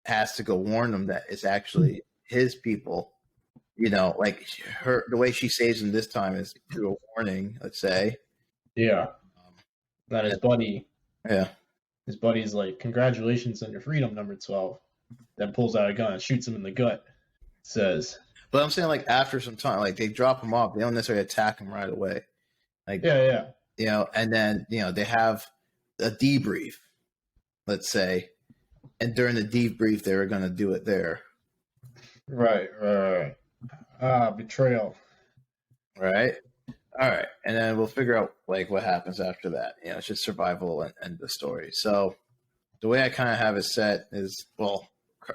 S2: has to go warn them that it's actually his people. Like the way she saves him this time is through a warning, let's say.
S1: Yeah. That his buddy.
S2: Yeah.
S1: His buddy's like, "Congratulations on your freedom, number 12." Then pulls out a gun and shoots him in the gut. Says.
S2: But I'm saying, like, after some time, like, they drop him off. They don't necessarily attack him right away. Like,
S1: yeah.
S2: And then, they have a debrief, let's say. And during the debrief, they were going to do it there.
S1: Right. Betrayal.
S2: Right. All right. And then we'll figure out, like, what happens after that. It's just survival and the story. So the way I kind of have it set is, well,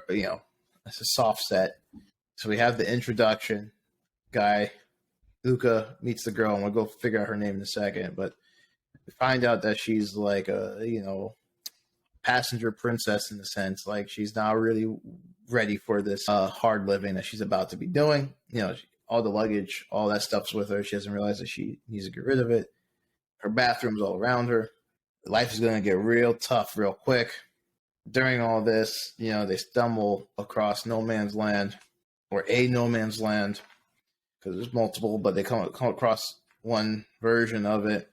S2: it's a soft set. So we have the introduction guy. Luca meets the girl, and we'll go figure out her name in a second. But we find out that she's like a, passenger princess in a sense. Like she's not really ready for this hard living that she's about to be doing. All the luggage, all that stuff's with her. She doesn't realize that she needs to get rid of it. Her bathroom's all around her. Life is going to get real tough real quick. During all this, they stumble across no man's land, or a no man's land, because there's multiple, but they come across one version of it.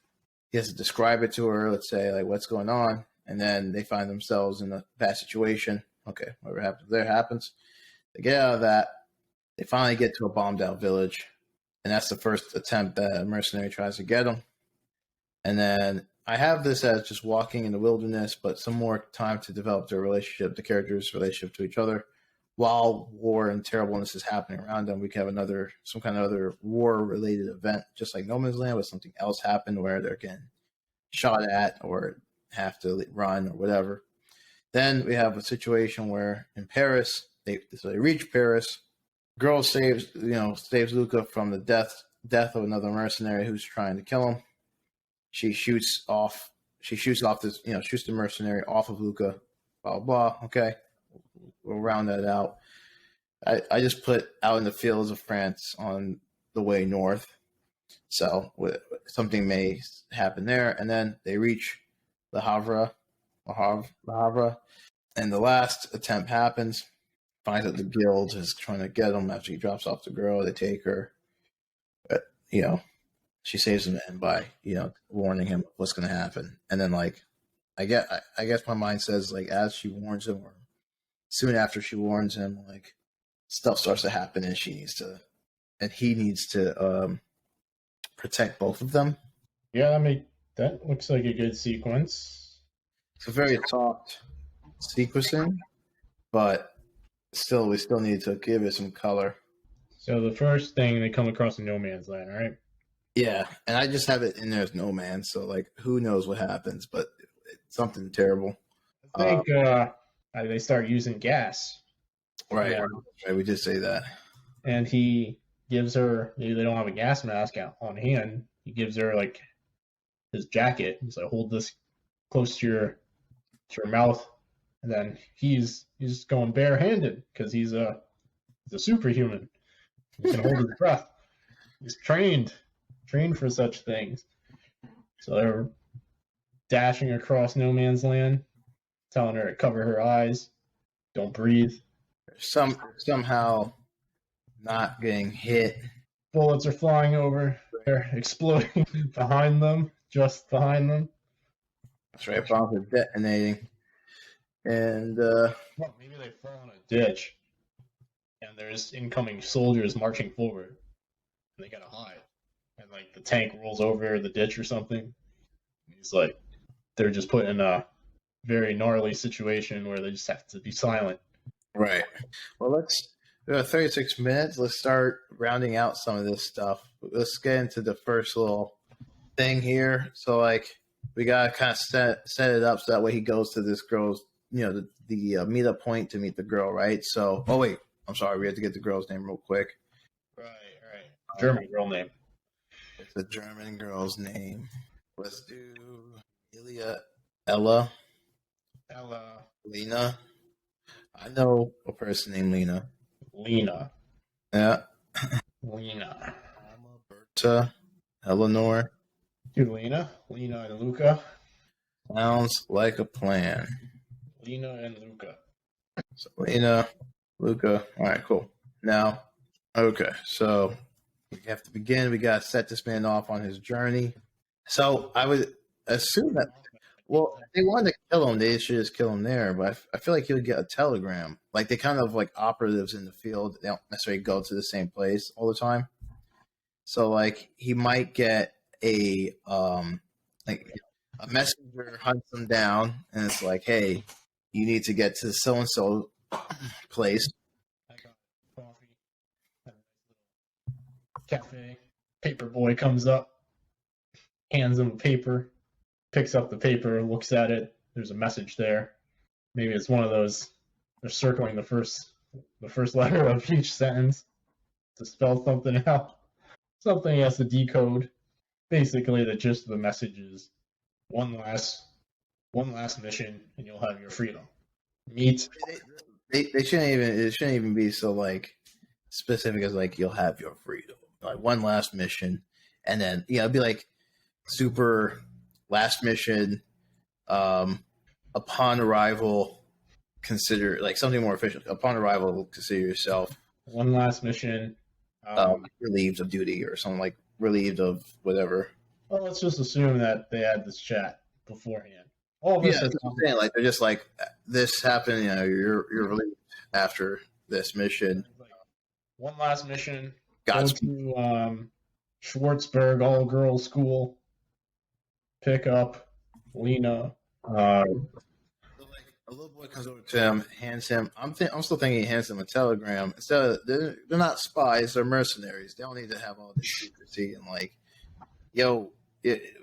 S2: He has to describe it to her, let's say, like, what's going on, and then they find themselves in a bad situation. Okay, whatever happens there happens. They get out of that. They finally get to a bombed-out village, and that's the first attempt that a mercenary tries to get them. And then I have this as just walking in the wilderness, but some more time to develop their relationship, the characters' relationship to each other. While war and terribleness is happening around them, we can have some kind of other war-related event, just like No Man's Land, but something else happened where they're getting shot at or have to run or whatever. Then we have a situation where in Paris, they reach Paris. Girl saves Luca from the death of another mercenary who's trying to kill him. She shoots the mercenary off of Luca. Blah blah. Okay, we'll round that out. I just put out in the fields of France on the way north, so something may happen there, and then they reach Le Havre, and the last attempt happens. Finds out the guild is trying to get him after he drops off the girl. They take her, but she saves him by warning him what's going to happen, and then I guess my mind says as she warns him, or soon after she warns him, stuff starts to happen, and he needs to protect both of them.
S1: Yeah, that looks like a good sequence.
S2: It's a very soft sequencing, but we still need to give it some color.
S1: So the first thing, they come across a no man's land, right?
S2: Yeah, and I just have it in there as no man, so who knows what happens, but it's something terrible.
S1: I think they start using gas.
S2: Right, right, we did say that.
S1: And he gives her, maybe they don't have a gas mask on hand, he gives her his jacket. He's like, hold this close to your mouth, and then he's going barehanded because he's a superhuman. He can hold his breath. He's trained for such things. So they're dashing across no man's land, telling her to cover her eyes, don't breathe.
S2: Somehow not getting hit.
S1: Bullets are flying over. They're exploding just behind them.
S2: That's right, bombs are detonating. And
S1: maybe they fall in a ditch, and there's incoming soldiers marching forward, and they gotta hide. And the tank rolls over the ditch or something. He's they're just put in a very gnarly situation where they just have to be silent.
S2: Right. Well, we have 36 minutes. Let's start rounding out some of this stuff. Let's get into the first little thing here. So, we gotta kind of set it up so that way he goes to this girl's, the meetup point to meet the girl, right? So, oh wait, I'm sorry, we have to get the girl's name real quick.
S1: Right. German girl name.
S2: It's a German girl's name. Let's do Ella. Lena. I know a person named Lena.
S1: Lena.
S2: Yeah.
S1: Lena.
S2: Berta. Eleanor.
S1: Dude, Lena and Luca.
S2: Sounds like a plan.
S1: Lena and Luca.
S2: So Lena, Luca. All right, cool. Now, okay, so we have to begin. We got to set this man off on his journey. So I would assume that, well, if they wanted to kill him, they should just kill him there. But I feel like he would get a telegram. They kind of operatives in the field. They don't necessarily go to the same place all the time. So he might get a messenger hunts him down, and it's hey, you need to get to so and so place.
S1: I got coffee. Cafe. Paper boy comes up, hands him a paper, picks up the paper, looks at it. There's a message there. Maybe it's one of those. They're circling the first letter of each sentence to spell something out. Something he has to decode. Basically, the gist of the message is one last mission, and you'll have your freedom. Meet.
S2: They shouldn't even. It shouldn't even be so specific as you'll have your freedom. One last mission, and then it'd be super last mission. Upon arrival, consider something more official. Upon arrival, consider yourself
S1: one last mission.
S2: Relieved of duty or something relieved of whatever.
S1: Well, let's just assume that they had this chat beforehand. All of this
S2: that's what I'm saying. They're just this happened. You're relieved after this mission.
S1: One last mission.
S2: Godspeed.
S1: Go to Schwartzberg all girls school. Pick up Lena.
S2: A little boy comes over to him, hands him. I'm still thinking he hands him a telegram. Instead of, they're not spies; they're mercenaries. They don't need to have all this secrecy and yo,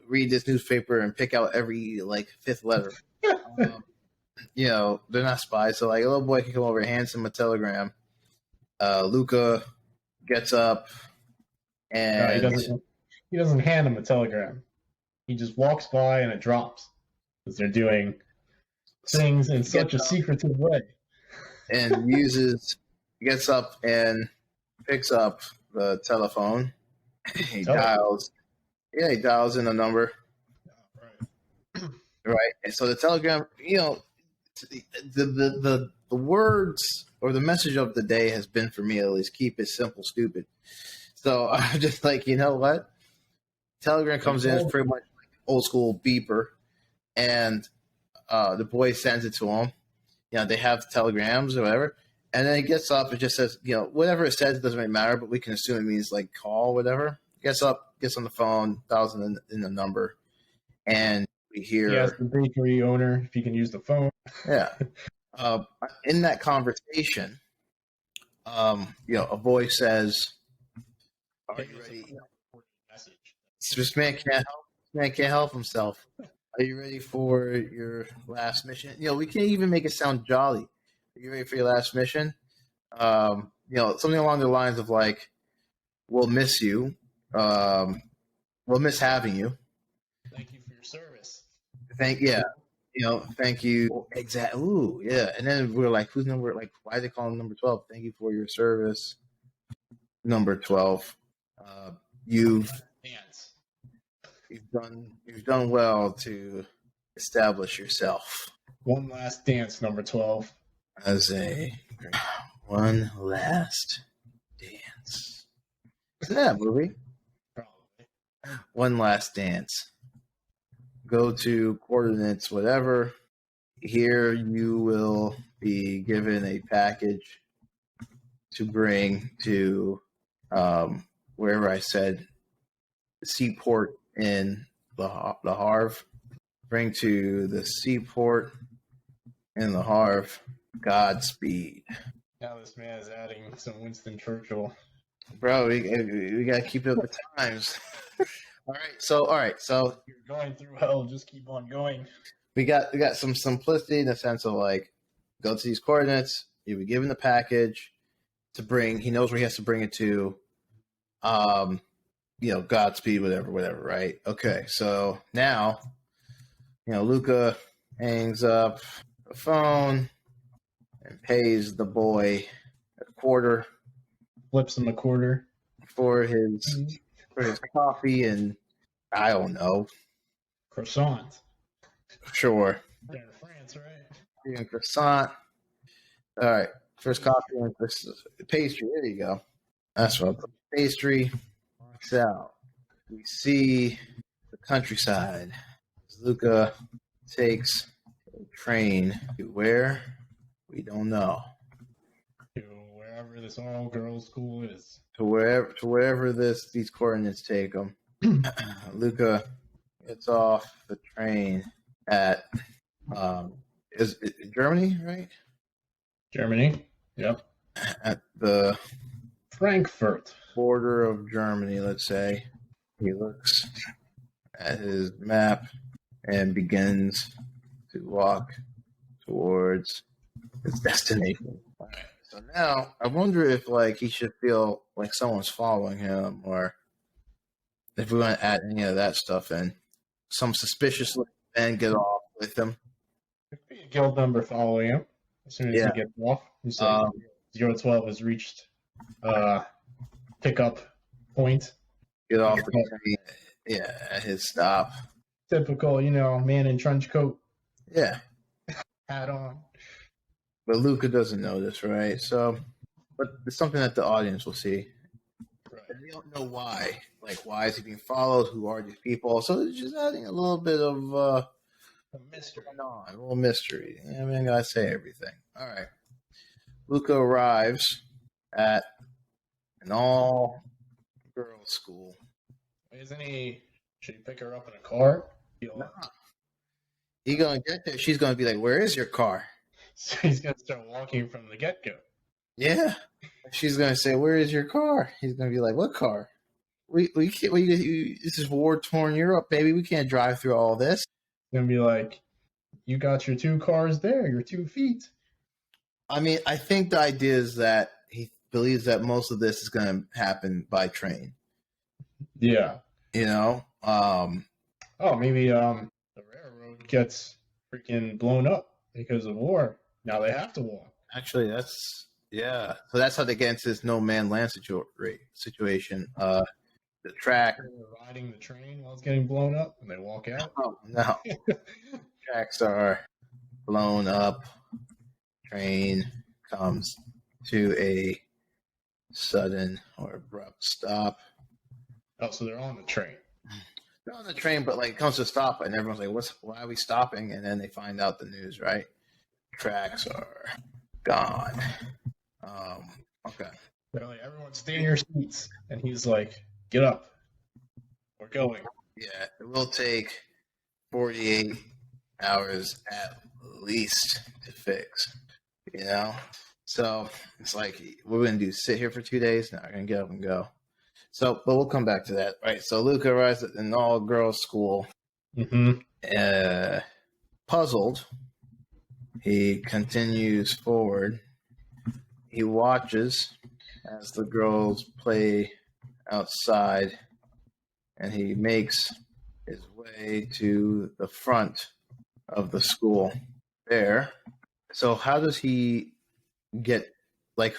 S2: read this newspaper and pick out every like fifth letter. They're not spies. So like a little boy can come over, hands him a telegram. Luca gets up and
S1: he doesn't hand him a telegram. He just walks by and it drops because they're doing things in such a secretive way.
S2: And gets up and picks up the telephone. He dials in a number. Right. And so the telegram, the words or the message of the day has been for me at least, keep it simple, stupid. So I'm just like, you know what? Telegram comes in, it's pretty much like old school beeper, and the boy sends it to him. They have telegrams or whatever, and then he gets up. It just says, whatever it says, it doesn't really matter, but we can assume it means like call, whatever. Gets up, gets on the phone, dials in the number, and we hear.
S1: He asks the bakery owner if he can use the phone.
S2: Yeah. In that conversation, a voice says, "Are you ready?" This man can't help himself. Are you ready for your last mission? We can't even make it sound jolly. Are you ready for your last mission? Something along the lines of like, "We'll miss you. We'll miss having you.
S1: Thank you for your service."
S2: Thank you. Exactly. Ooh, yeah. And then we're like, who's number? Like, why do they call him number 12? Thank you for your service, number 12. You've done well to establish yourself.
S1: One last dance, number 12.
S2: One last dance. Isn't that a movie?
S1: Probably.
S2: One last dance. Go to coordinates, whatever. Here you will be given a package to bring to wherever I said, the seaport in the Havre. Bring to the seaport in the Havre. Godspeed.
S1: Now this man is adding some Winston Churchill.
S2: Bro, we gotta keep up with the times. All right, so
S1: you're going through hell. Just keep on going.
S2: We got some simplicity in the sense of like, go to these coordinates. You'll be given the package to bring. He knows where he has to bring it to. Godspeed, whatever, right? Okay, so now, Luca hangs up the phone and pays the boy a quarter.
S1: Flips him a quarter
S2: for his coffee and I don't know,
S1: croissant.
S2: Sure.
S1: They're in France, right?
S2: And croissant. All right, first coffee and pastry. There you go. That's what pastry. Walks out. We see the countryside. Luca takes a train to where? We don't know.
S1: To wherever this all-girls school is.
S2: To wherever these coordinates take him. Luca gets off the train at is it Germany, right?
S1: Germany. Yep.
S2: At the
S1: Frankfurt
S2: border of Germany, let's say. He looks at his map and begins to walk towards his destination. So now I wonder if he should feel like someone's following him, or if we want to add any of that stuff in. Some suspicious men get off with him.
S1: Could be a guild member following him as soon as he gets off. He's like, 012 has reached pickup point.
S2: Get off the train. Yeah, at his stop.
S1: Typical, man in trench coat.
S2: Yeah.
S1: Hat on.
S2: But Luca doesn't know this, right? So, but it's something that the audience will see. Right. And they don't know why. Like, why is he being followed? Who are these people? So it's just adding a little bit of
S1: a mystery.
S2: A little mystery. I mean, I gotta say everything. All right. Luca arrives at an all-girls school.
S1: Should he pick her up in a car?
S2: No. He's gonna get there. She's gonna be like, "Where is your car?"
S1: So he's gonna start walking from the get-go.
S2: Yeah. She's gonna say, "Where is your car?" He's gonna be like, "What car?" we can't. This is war torn Europe, baby. We can't drive through all this.
S1: It's gonna be like, you got your 2 cars there, your 2 feet.
S2: I mean, I think the idea is that he believes that most of this is going to happen by train.
S1: Yeah.
S2: You know.
S1: Maybe the railroad gets freaking blown up because of war. Now they have to walk.
S2: Actually, so that's how they get into this no man land situation. The track.
S1: They're riding the train while it's getting blown up, and they walk out.
S2: Oh no! Tracks are blown up. Train comes to a sudden or abrupt stop.
S1: Oh, so they're on the train.
S2: They're on the train, but like it comes to a stop, and everyone's like, why are we stopping? And then they find out the news, right? Tracks are gone. Okay.
S1: They're like, everyone stay in your seats. And he's like, get up. We're going.
S2: Yeah, it will take 48 hours at least to fix. You know? So it's like, what we're going to do, sit here for 2 days? No, we're going to get up and go. So, but we'll come back to that. Right. So Luca arrives at an all-girls school. Puzzled, he continues forward. He watches as the girls play outside, and he makes his way to the front of the school there. So how does he get, like,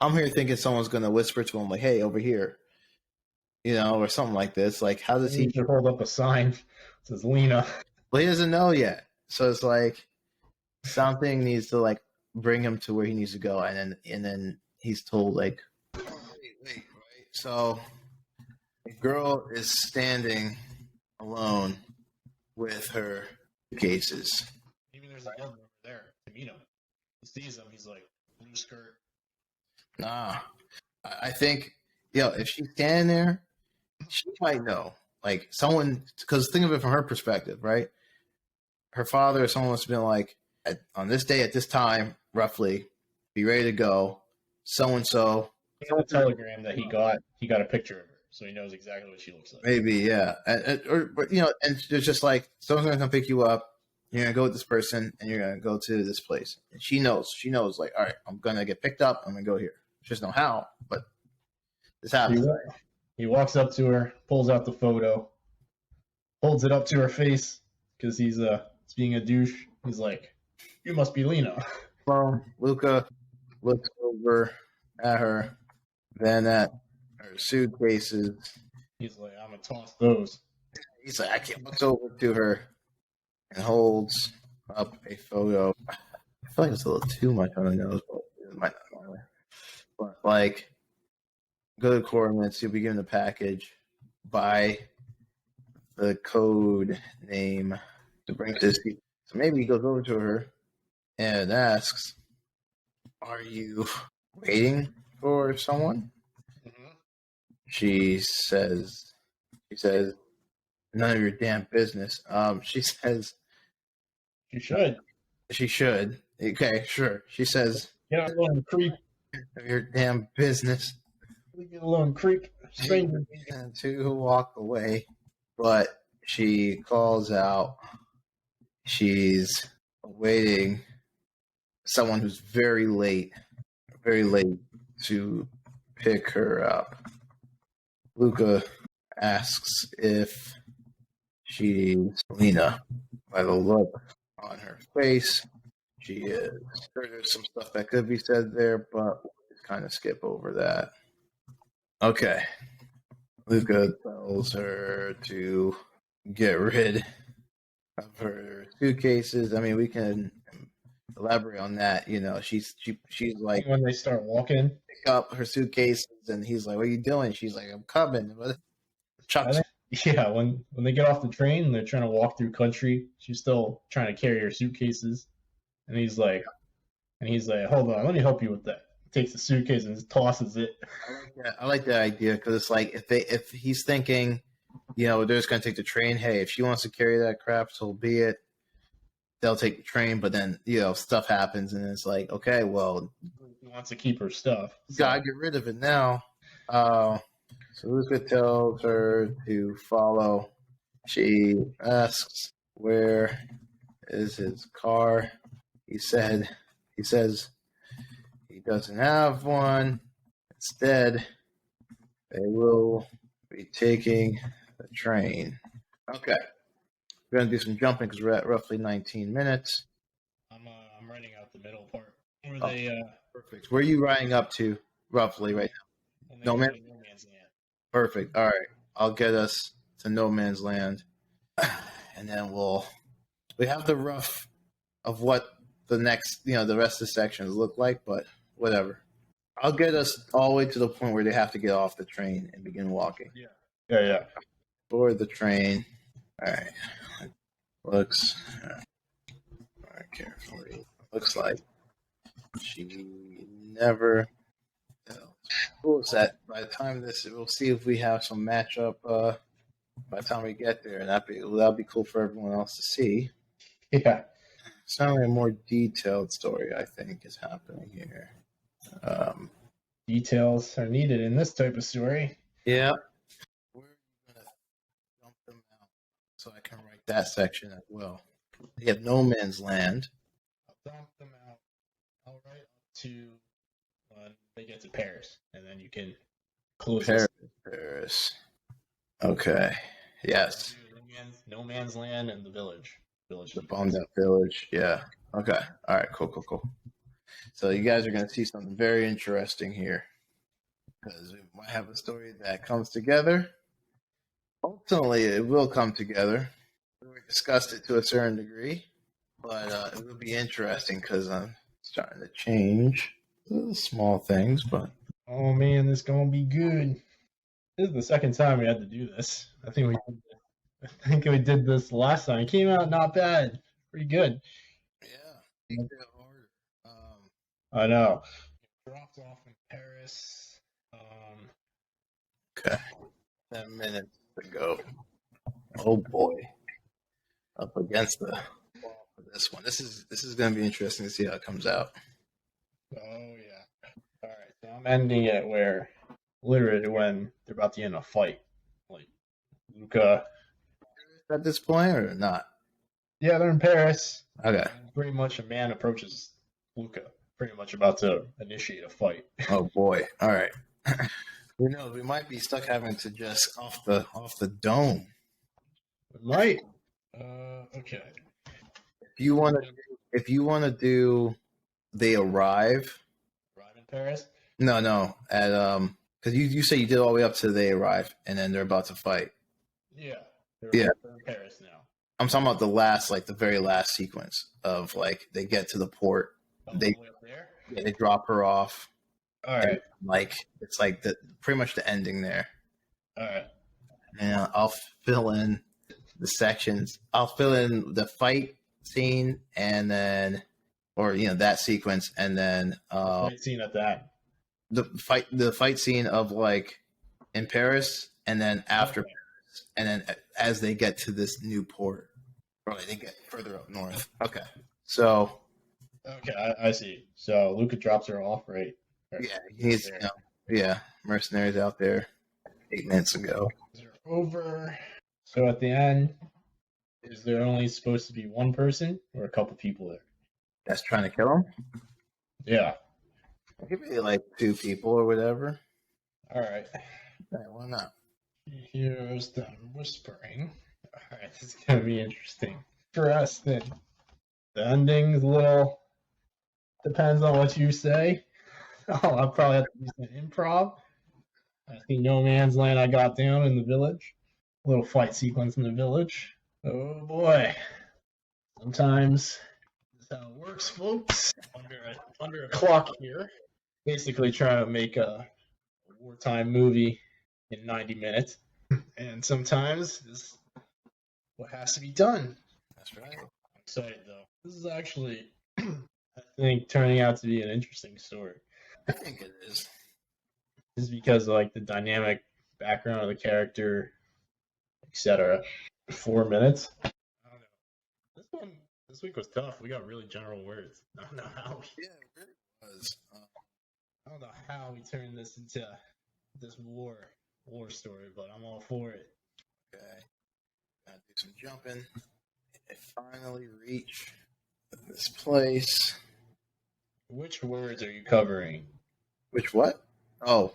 S2: I'm here thinking someone's going to whisper to him, like, hey, over here, you know, or something like this. Like, how does he
S1: hold up a sign that says Lena?
S2: Well, he doesn't know yet. So it's like something needs to, like, bring him to where he needs to go. And then he's told, like, wait, right? So the girl is standing alone with her cases.
S1: Maybe there's a young over there to meet him. He sees him. He's like, blue skirt.
S2: Nah. I think, if she's standing there, she might know. Like, someone, because think of it from her perspective, right? Her father or someone must have been like, on this day at this time, roughly, be ready to go. So-and-so.
S1: He got a telegram that he got a picture of her, so he knows exactly what she looks like.
S2: Maybe, yeah. And it's just like, someone's going to come pick you up. You're going to go with this person, and you're going to go to this place. And she knows, like, all right, I'm going to get picked up. I'm going to go here. She doesn't know how, but this happens.
S1: He walks up to her, pulls out the photo, holds it up to her face because he's being a douche. He's like, you must be Lena.
S2: Well, Luca looks over at her, then at her suitcases.
S1: He's like, I'm going to toss those.
S2: He's like, I can't. Looks over to her and holds up a photo. I feel like it's a little too much on the nose, but it might not matter. But, like, go to the coordinates, you'll be given the package, buy the code name to bring to this. So maybe he goes over to her and asks, are you waiting for someone?
S1: Mm-hmm.
S2: She says, none of your damn business. She says, she should. Okay, sure. She says,
S1: get out alone, creep.
S2: None of your damn business.
S1: Get alone, creep. Stranger.
S2: And to walk away, but she calls out. She's awaiting someone who's very late to pick her up. Luca asks if she's Lena. By the look on her face, she is. There's some stuff that could be said there, but we'll just kind of skip over that. Okay. Luca tells her to get rid of her suitcases. I mean, we can elaborate on that. She's like,
S1: when they start walking,
S2: pick up her suitcases, and he's like, "What are you doing?" She's like, "I'm coming."
S1: Yeah, when they get off the train and they're trying to walk through country, she's still trying to carry her suitcases, and he's like, "Hold on, let me help you with that." He takes the suitcase and just tosses it.
S2: I like that idea because it's like if he's thinking, they're just gonna take the train. Hey, if she wants to carry that crap, so be it. They'll take the train, but then stuff happens, and it's like, okay, well,
S1: he wants to keep her stuff.
S2: So. Gotta get rid of it now. So Luca tells her to follow. She asks, "Where is his car?" He says he doesn't have one. Instead, they will be taking the train. Okay, we're gonna do some jumping because we're at roughly 19 minutes.
S1: I'm writing out the middle part. Where
S2: Perfect. Where are you riding up to roughly right now?
S1: No Man's Land.
S2: Perfect. All right, I'll get us to No Man's Land, and then we have the rough of what the next, the rest of the sections look like, but whatever. I'll get us all the way to the point where they have to get off the train and begin walking.
S1: Yeah.
S2: Board the train. All right. Looks very carefully. Looks like she never. Cool is that by the time we'll see if we have some matchup. By the time we get there, and that'll be cool for everyone else to see.
S1: Yeah.
S2: It's not really a more detailed story, I think, is happening here.
S1: Details are needed in this type of story.
S2: Yeah. Where are you going to dump them out so I can write that section as well? You have No Man's Land.
S1: I'll dump them out. I'll write up to when they get to Paris, and then you can close
S2: Paris. Okay. Yes.
S1: No Man's Land and the village.
S2: The bombed out village. Yeah. Okay. All right. Cool. So you guys are going to see something very interesting here, because we might have a story that comes together. Ultimately, it will come together. We discussed it to a certain degree, but it will be interesting because I'm starting to change small things. But
S1: oh man, this is gonna be good. This is the second time we had to do this. I think we did this last time. It came out not bad, pretty good.
S2: Yeah, you did it harder.
S1: I know. Dropped off in Paris.
S2: Okay, 10 minutes to go. Oh boy, up against the wall for this one. This is going to be interesting to see how it comes out.
S1: Oh yeah. All right, so I'm ending it where literally when they're about to end a fight, like Luca.
S2: At this point or not?
S1: Yeah, they're in Paris.
S2: Okay.
S1: Pretty much a man approaches Luca, pretty much about to initiate a fight.
S2: Oh boy! All right. Who knows? We might be stuck having to just off the dome.
S1: We might. Okay.
S2: If you want to do, they arrive.
S1: Arrive in Paris?
S2: No. At because you say you did all the way up to they arrive, and then they're about to fight.
S1: Yeah.
S2: Yeah.
S1: They're in Paris now.
S2: I'm talking about the very last sequence of like they get to the port. They
S1: way up there?
S2: Yeah, they drop her off.
S1: All right.
S2: And, it's like pretty much the ending there.
S1: All right.
S2: And I'll fill in the sections. I'll fill in the fight scene and then, or that sequence, and then
S1: fight scene at that.
S2: The fight scene of like in Paris, and then after Paris, and then as they get to this new port, or they get further up north. Okay, so.
S1: Okay, I see. So Luca drops her off, right?
S2: Yeah, he's mercenaries out there 8 minutes ago.
S1: They're over. So at the end, is there only supposed to be one person or a couple people there?
S2: That's trying to kill him?
S1: Yeah.
S2: It could be like 2 people or whatever.
S1: All right.
S2: Yeah, why not?
S1: Here's them whispering. All right, this is gonna be interesting. For us, then, the ending's a little depends on what you say. I'll probably have to do some improv. I think No Man's Land I got down in the village. A little fight sequence in the village. Oh boy. Sometimes this is how it works, folks. Under a clock here. Basically trying to make a wartime movie in 90 minutes. And sometimes this is what has to be done.
S2: That's right.
S1: I'm excited though. This is actually I think turning out to be an interesting story.
S2: I think it is.
S1: Just because of like the dynamic background of the character, etc. 4 minutes. I don't know. This week was tough. We got really general words. I don't know how.
S2: Yeah, it really was.
S1: I don't know how we turned this into this war. war story, but I'm all for it.
S2: Okay. Gotta do some jumping. I finally reach this place.
S1: Which words are you covering?
S2: Which what? Oh.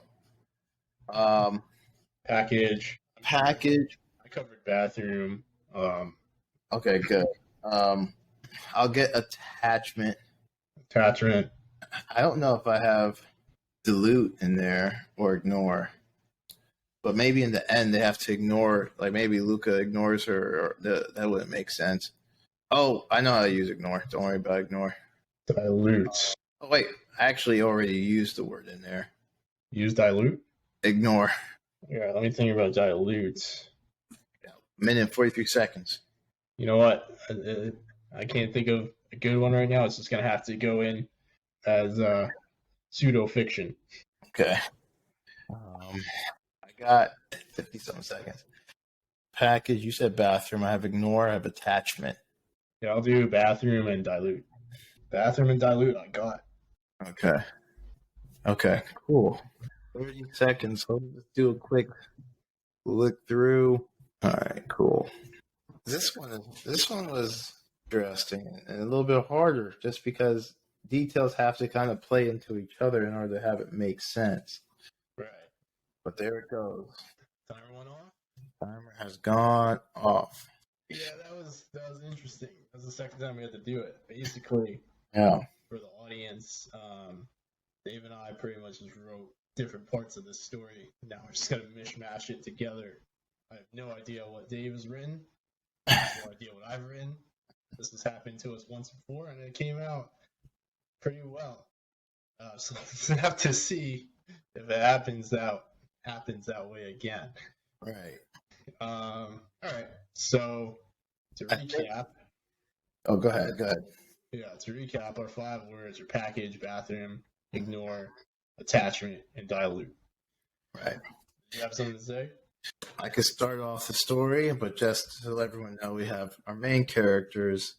S1: Package.
S2: Package.
S1: I covered bathroom.
S2: Okay, good. I'll get attachment.
S1: Attachment.
S2: I don't know if I have dilute in there or ignore. But maybe in the end they have to ignore, like maybe Luca ignores her, or that wouldn't make sense. Oh, I know how to use ignore. Don't worry about ignore.
S1: Dilute.
S2: Oh wait, I actually already used the word in there.
S1: Use dilute?
S2: Ignore.
S1: Yeah, let me think about dilute.
S2: Minute and 43 seconds.
S1: You know what? I can't think of a good one right now. It's just going to have to go in as pseudo fiction.
S2: Okay. I got 50-something seconds. Package, you said bathroom. I have ignore. I have attachment.
S1: Yeah, I'll do bathroom and dilute. Bathroom and dilute, I got.
S2: Okay, cool. 30 seconds. So let's do a quick look through. All right, cool. This one was interesting and a little bit harder just because details have to kind of play into each other in order to have it make sense.
S1: Right.
S2: But there it goes.
S1: Timer went off?
S2: Timer has gone off.
S1: Yeah, that was interesting. That was the second time we had to do it. Basically,
S2: Yeah.
S1: for the audience, Dave and I pretty much just wrote different parts of this story. Now we're just gonna mishmash it together. I have no idea what Dave has written. I have no idea what I've written. This has happened to us once before, and it came out pretty well. So we'll have to see if it happens that way again.
S2: Right.
S1: All right. So to recap.
S2: Oh, go ahead.
S1: Yeah, to recap, our 5 words are package, bathroom, ignore, attachment, and dilute.
S2: Right.
S1: Do you have something to say?
S2: I could start off the story, but just to let everyone know, we have our main characters,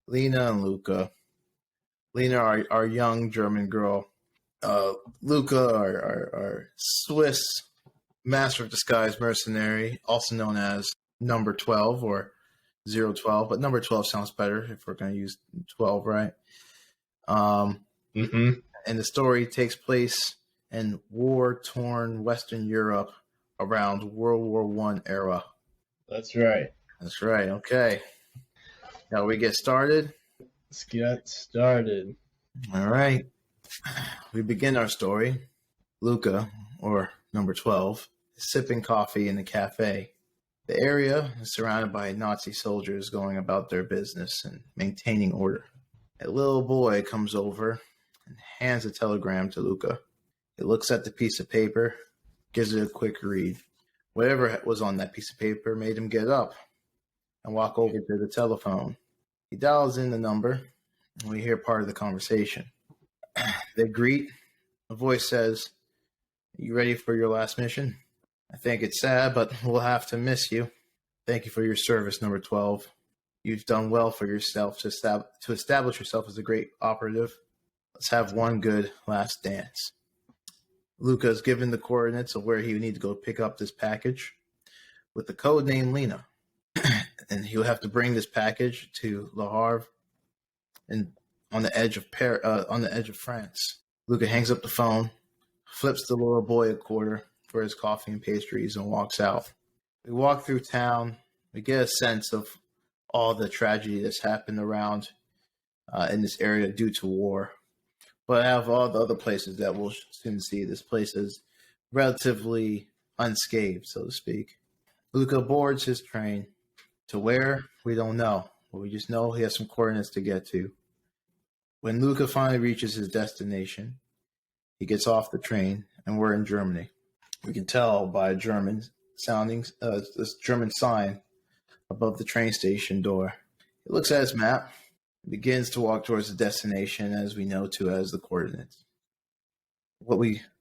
S2: Lena and Luca. Lena, our young German girl. Luca, our Swiss master of disguise mercenary, also known as number 12 or 012, but number 12 sounds better if we're going to use 12, right? And the story takes place in war-torn Western Europe around World War I era.
S1: That's right.
S2: Okay. Now we get started.
S1: Let's get started.
S2: All right. We begin our story. Luca, or number 12, is sipping coffee in a cafe. The area is surrounded by Nazi soldiers going about their business and maintaining order. A little boy comes over and hands a telegram to Luca. He looks at the piece of paper, gives it a quick read. Whatever was on that piece of paper made him get up and walk over to the telephone. He dials in the number, and we hear part of the conversation. They greet. A voice says, "You ready for your last mission? I think it's sad, but we'll have to miss you. Thank you for your service, number 12. You've done well for yourself to establish yourself as a great operative. Let's have one good last dance." Luca is given the coordinates of where he would need to go pick up this package with the code name Lena. And he'll have to bring this package to Le Havre and on the edge of France. Luca hangs up the phone, flips the little boy a quarter for his coffee and pastries, and walks out. We walk through town. We get a sense of all the tragedy that's happened around in this area due to war. But out of all the other places that we'll soon see, this place is relatively unscathed, so to speak. Luca boards his train. To where? We don't know. But we just know he has some coordinates to get to. When Luca finally reaches his destination, he gets off the train, and we're in Germany. We can tell by a German this German sign above the train station door. He looks at his map and begins to walk towards the destination, as we know to as the coordinates. What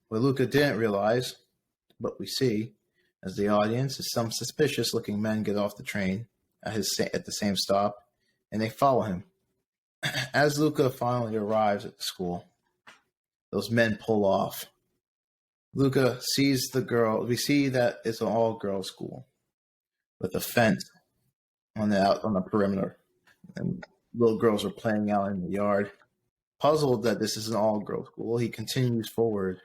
S2: Luca didn't realize, but we see as the audience, is some suspicious-looking men get off the train at the same stop, and they follow him. As Luca finally arrives at the school, those men pull off. Luca sees the girl. We see that it's an all-girls school with a fence on the perimeter, and little girls are playing out in the yard. Puzzled that this is an all-girls school, he continues forward.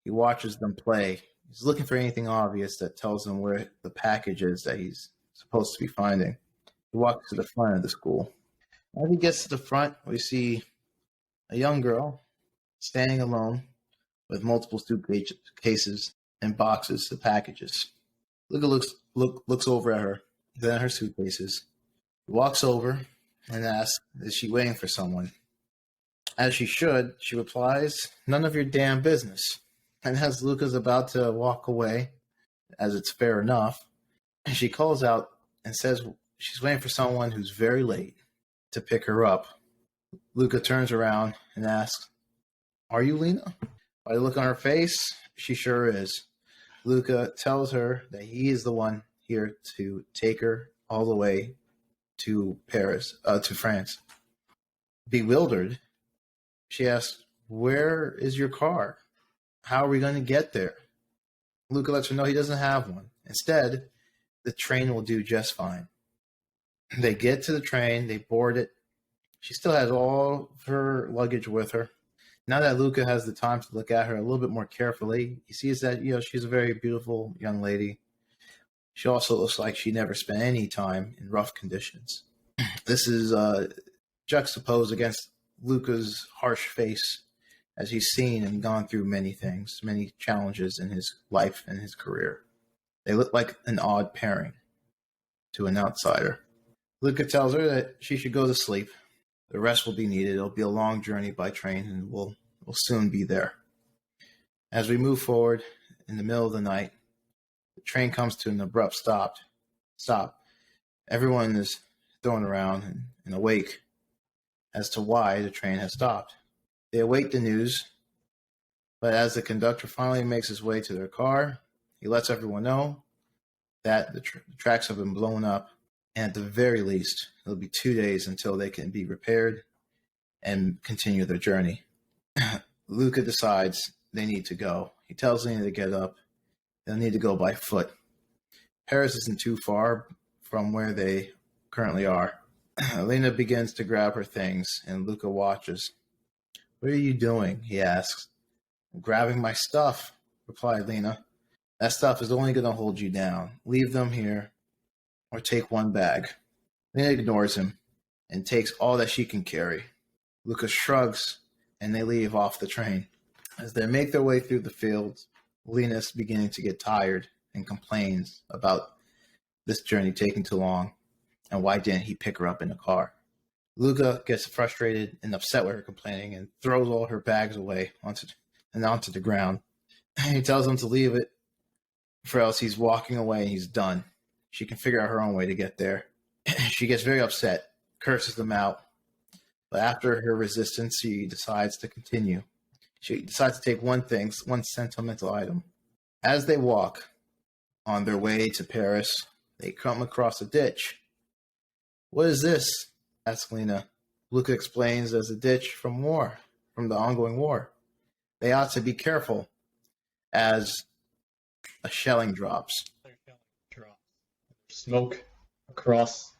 S2: He watches them play. He's looking for anything obvious that tells him where the package is that he's supposed to be finding. He walks to the front of the school. As he gets to the front, we see a young girl standing alone with multiple suitcases and boxes of packages. Luca looks over at her, then at her suitcases. He walks over and asks, is she waiting for someone? As she should, she replies, none of your damn business. And as Luca's about to walk away, as it's fair enough, she calls out and says she's waiting for someone who's very late to pick her up. Luca turns around and asks, are you Lena? By the look on her face, she sure is. Luca tells her that he is the one here to take her all the way to to France. Bewildered, she asks, where is your car? How are we going to get there? Luca lets her know he doesn't have one. Instead, the train will do just fine. They get to the train, they board it. She still has all of her luggage with her. Now that Luca has the time to look at her a little bit more carefully, he sees that, she's a very beautiful young lady. She also looks like she never spent any time in rough conditions. This is juxtaposed against Luca's harsh face, as he's seen and gone through many things, many challenges in his life and his career. They look like an odd pairing to an outsider. Luca tells her that she should go to sleep. The rest will be needed. It'll be a long journey by train, and we'll soon be there. As we move forward in the middle of the night, the train comes to an abrupt stop. Everyone is thrown around and awake as to why the train has stopped. They await the news, but as the conductor finally makes his way to their car, he lets everyone know that the tracks have been blown up, and at the very least, it'll be 2 days until they can be repaired and continue their journey. Luca decides they need to go. He tells Lena to get up. They'll need to go by foot. Paris isn't too far from where they currently are. Lena begins to grab her things, and Luca watches. What are you doing? He asks. I'm grabbing my stuff, replied Lena. That stuff is only going to hold you down. Leave them here, or take one bag. Lena ignores him and takes all that she can carry. Luca shrugs, and they leave off the train. As they make their way through the fields, Lena's beginning to get tired and complains about this journey taking too long, and why didn't he pick her up in a car. Luca gets frustrated and upset with her complaining and throws all her bags away onto the ground. He tells them to leave it, for else he's walking away and he's done. She can figure out her own way to get there. She gets very upset, curses them out, but after her resistance, she decides to continue. She decides to take one sentimental item. As they walk on their way to Paris, they come across a ditch. What is this? Asks Lena. Luca explains there's a ditch from the ongoing war. They ought to be careful as a shelling drops.
S1: Smoke across,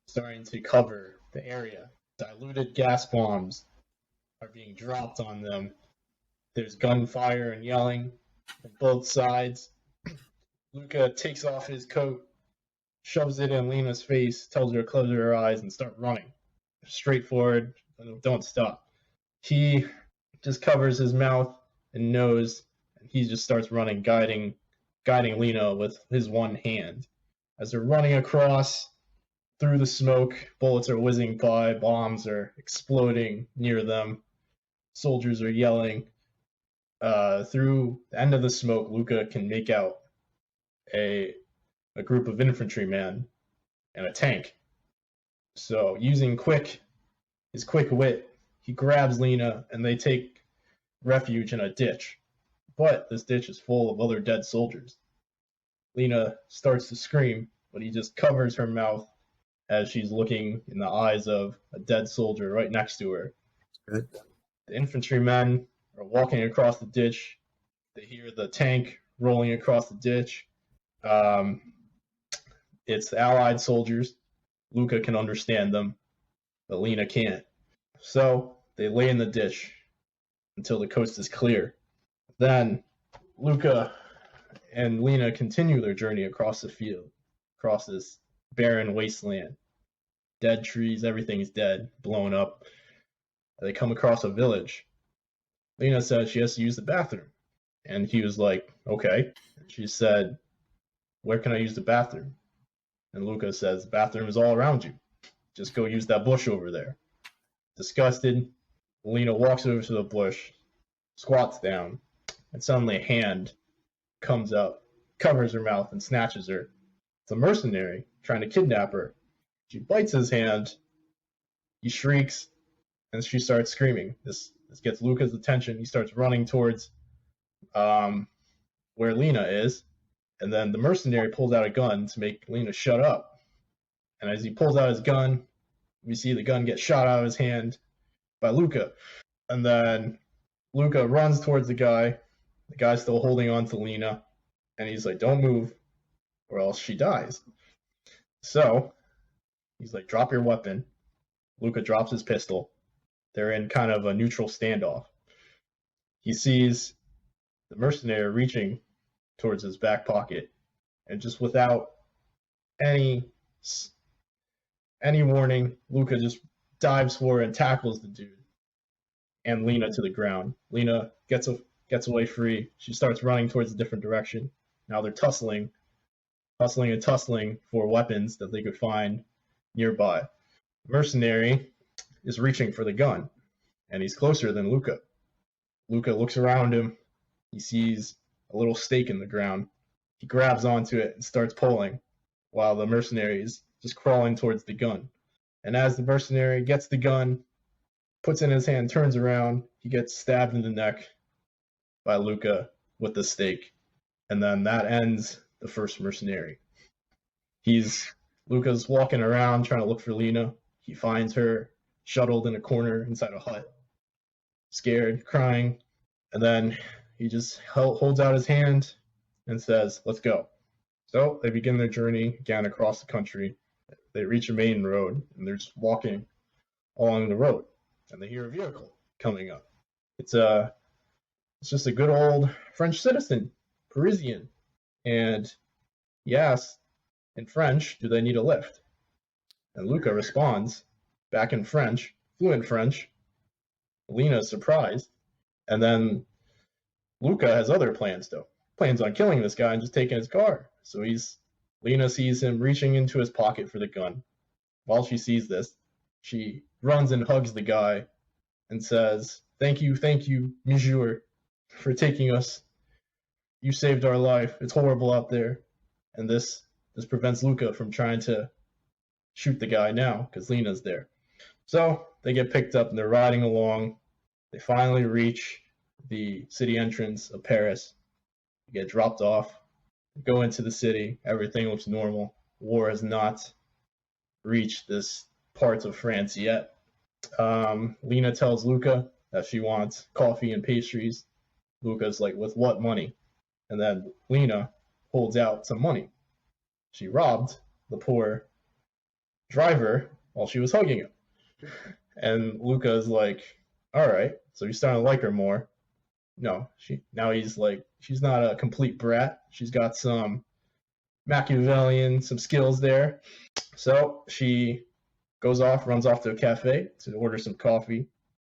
S1: starting to cover the area. Diluted gas bombs are being dropped on them. There's gunfire and yelling from both sides. Luca takes off his coat, shoves it in Lena's face, tells her to close her eyes and start running. Straightforward, don't stop. He just covers his mouth and nose, and he just starts running, guiding Lena with his one hand. As they're running across through the smoke, bullets are whizzing by, bombs are exploding near them, soldiers are yelling. Through the end of the smoke, Luca can make out a group of infantrymen and a tank. So using his quick wit, he grabs Lena and they take refuge in a ditch. But this ditch is full of other dead soldiers. Lena starts to scream, but he just covers her mouth as she's looking in the eyes of a dead soldier right next to her.
S2: Good.
S1: The infantrymen are walking across the ditch, They hear the tank rolling across the ditch. It's the Allied soldiers. Luca can understand them, but Lena can't. So they lay in the ditch until the coast is clear. Then Luca and Lena continue their journey across the field, across this barren wasteland. Dead trees, everything is dead, blown up. They come across a village. Lena says she has to use the bathroom. And he was like, okay. She said, where can I use the bathroom? And Luca says, the bathroom is all around you. Just go use that bush over there. Disgusted, Lena walks over to the bush, squats down, and suddenly a hand comes up, covers her mouth, and snatches her. It's a mercenary trying to kidnap her. She bites his hand. He shrieks, and she starts screaming. This gets Luca's attention. He starts running towards where Lena is, and then the mercenary pulls out a gun to make Lena shut up. And as he pulls out his gun, we see the gun get shot out of his hand by Luca. And then Luca runs towards the guy. The guy's still holding on to Lena, and he's like, don't move, or else she dies. So he's like, drop your weapon. Luca drops his pistol. They're in kind of a neutral standoff. He sees the mercenary reaching towards his back pocket, and just without any warning, Luca just dives for and tackles the dude and Lena to the ground. Lena gets away free. She starts running towards a different direction. Now they're tussling for weapons that they could find nearby. The mercenary is reaching for the gun, and he's closer than Luca. Luca looks around him. He sees a little stake in the ground. He grabs onto it and starts pulling, while the mercenary is just crawling towards the gun. And as the mercenary gets the gun, puts it in his hand, turns around, he gets stabbed in the neck by Luca with the stake. And then that ends the first mercenary. Luca's walking around trying to look for Lena. He finds her shuttled in a corner inside a hut, scared, crying. And then he just holds out his hand and says, let's go. So they begin their journey again across the country. They reach a main road, and they're just walking along the road, and they hear a vehicle coming up. It's just a good old French citizen, Parisian, and he asks in French, do they need a lift? And Luca responds back in French, fluent French. Lena's surprised, and then Luca has other plans though. Plans on killing this guy and just taking his car. So Lena sees him reaching into his pocket for the gun. While she sees this, she runs and hugs the guy and says, thank you, monsieur, for taking us. You saved our life. It's horrible out there. And this prevents Luca from trying to shoot the guy now, because Lena's there. So they get picked up and they're riding along. They finally reach the city entrance of Paris. They get dropped off. Go into the city. Everything looks normal. War has not reached this part of France yet. Lena tells Luca that she wants coffee and pastries. Luca's like, with what money? And then Lena holds out some money. She robbed the poor driver while she was hugging him. And Luca's like, all right, so you're starting to like her more. No, he's like, she's not a complete brat. She's got some Machiavellian, some skills there. So she runs off to a cafe to order some coffee.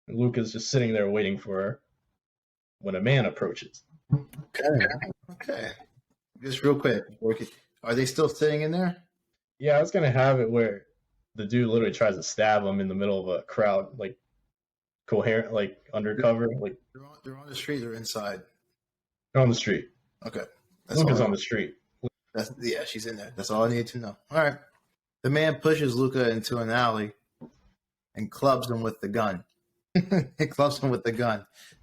S1: And Luca's just sitting there waiting for her when a man approaches.
S2: Okay. Just real quick, are they still sitting in there?
S1: Yeah, I was going to have it where the dude literally tries to stab him in the middle of a crowd, like coherent, like undercover. Like
S2: they're on the street or inside?
S1: They're on the street.
S2: Okay.
S1: Luca's on the street.
S2: She's in there. That's all I need to know. All right. The man pushes Luca into an alley and clubs him with the gun.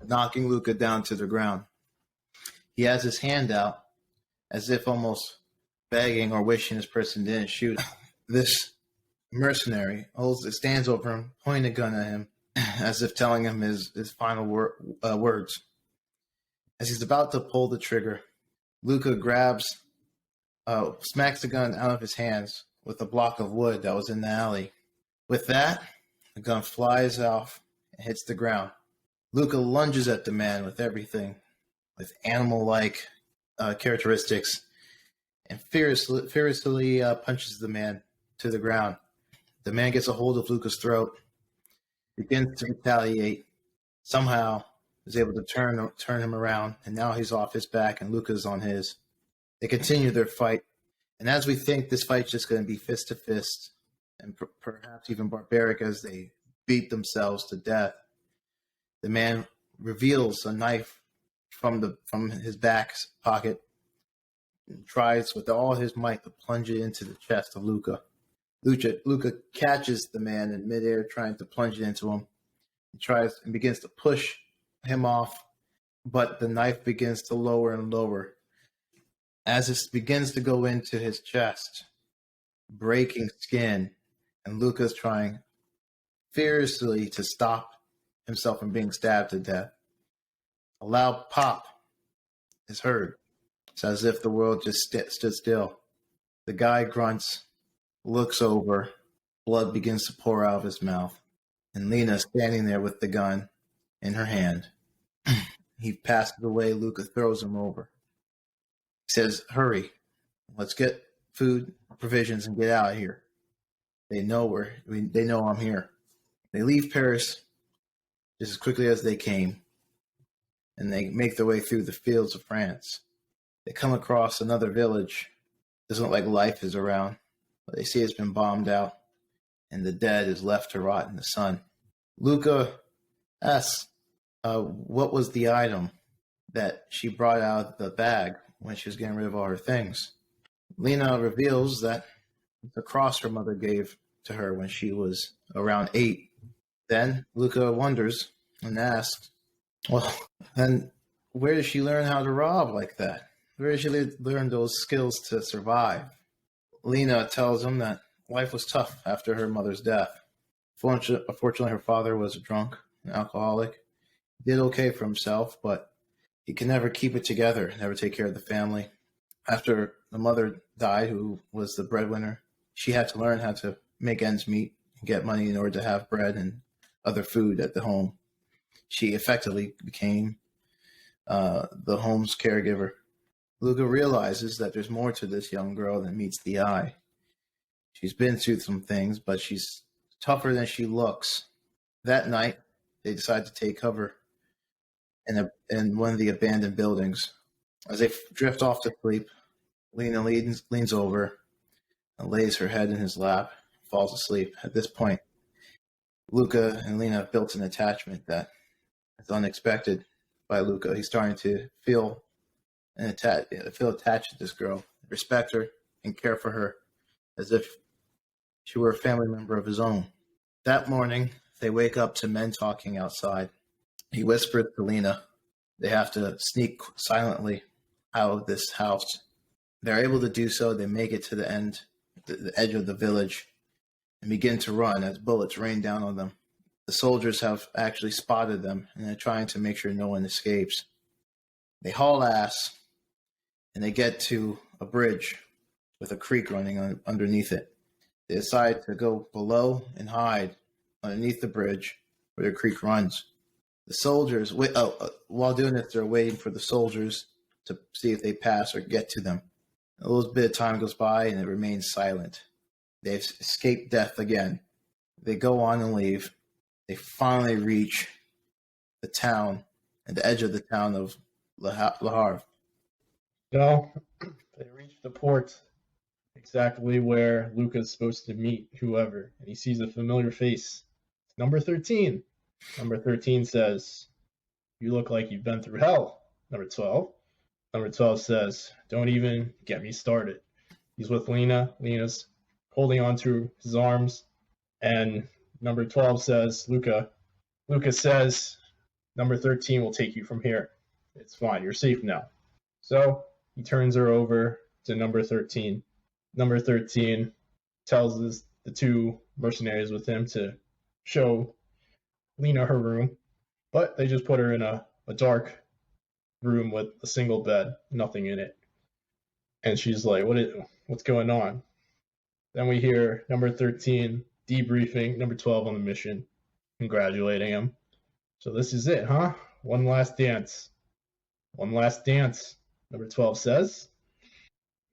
S2: Knocking Luca down to the ground. He has his hand out as if almost begging or wishing this person didn't shoot him. This mercenary stands over him, pointing a gun at him, as if telling him his final words. As he's about to pull the trigger, Luca smacks the gun out of his hands with a block of wood that was in the alley. With that, the gun flies off and hits the ground. Luca lunges at the man with everything, with animal-like characteristics, and fiercely punches the man to the ground. The man gets a hold of Luca's throat, begins to retaliate, somehow is able to turn him around, and now he's off his back and Luca's on his. They continue their fight, and as we think this fight's just going to be fist to fist, and perhaps even barbaric as they beat themselves to death, the man reveals a knife from his back pocket and tries with all his might to plunge it into the chest of Luca. Luca catches the man in midair, trying to plunge it into him. He tries and begins to push him off, but the knife begins to lower and lower as it begins to go into his chest, breaking skin, and Luca's trying fiercely to stop himself from being stabbed to death. A loud pop is heard. It's as if the world just stood still. The guy grunts, looks over, blood begins to pour out of his mouth, and Lena standing there with the gun in her hand. He passes away. Luca throws him over. He says, "Hurry, let's get food, provisions, and get out of here." They know they know I'm here. They leave Paris just as quickly as they came, and they make their way through the fields of France. They come across another village. Doesn't look like life is around, but they see it's been bombed out, and the dead is left to rot in the sun. Luca asks, what was the item that she brought out of the bag when she was getting rid of all her things? Lena reveals that the cross her mother gave to her when she was around 8. Then Luca wonders and asks, well, then where did she learn how to rob like that? Where did she learn those skills to survive? Lena tells him that life was tough after her mother's death. Unfortunately, her father was a drunk, an alcoholic. He did okay for himself, but he could never keep it together, never take care of the family. After the mother died, who was the breadwinner, she had to learn how to make ends meet and get money in order to have bread and other food at the home. She effectively became the home's caregiver. Luca realizes that there's more to this young girl than meets the eye. She's been through some things, but she's tougher than she looks. That night, they decide to take cover in one of the abandoned buildings. As they drift off to sleep, Lena leans over and lays her head in his lap, falls asleep. At this point, Luca and Lena have built an attachment that is unexpected by Luca. He's starting to feel attached to this girl, respect her, and care for her as if she were a family member of his own. That morning, they wake up to men talking outside. He whispered to Lena, they have to sneak silently out of this house. They're able to do so. They make it to the edge of the village, and begin to run as bullets rain down on them. The soldiers have actually spotted them, and they're trying to make sure no one escapes. They haul ass, and they get to a bridge with a creek running underneath it. They decide to go below and hide underneath the bridge where the creek runs. The soldiers, while doing this, they're waiting for the soldiers to see if they pass or get to them. A little bit of time goes by, and it remains silent. They've escaped death again. They go on and leave. They finally reach the town, at the edge of the town of Le Havre.
S1: So they reach the port, exactly where Luca's supposed to meet whoever, and he sees a familiar face. It's number 13. Number 13 says, "You look like you've been through hell." Number 12. Number 12 says, "Don't even get me started." He's with Lena. Lena's holding onto his arms, and number 12 says, Luca says, "Number 13 will take you from here. It's fine. You're safe now." So he turns her over to number 13. Number 13 tells the two mercenaries with him to show Lena her room, but they just put her in a dark room with a single bed, nothing in it. And she's like, what's going on? Then we hear number 13 debriefing number 12 on the mission, congratulating him. So this is it, huh? One last dance. One last dance, number 12 says.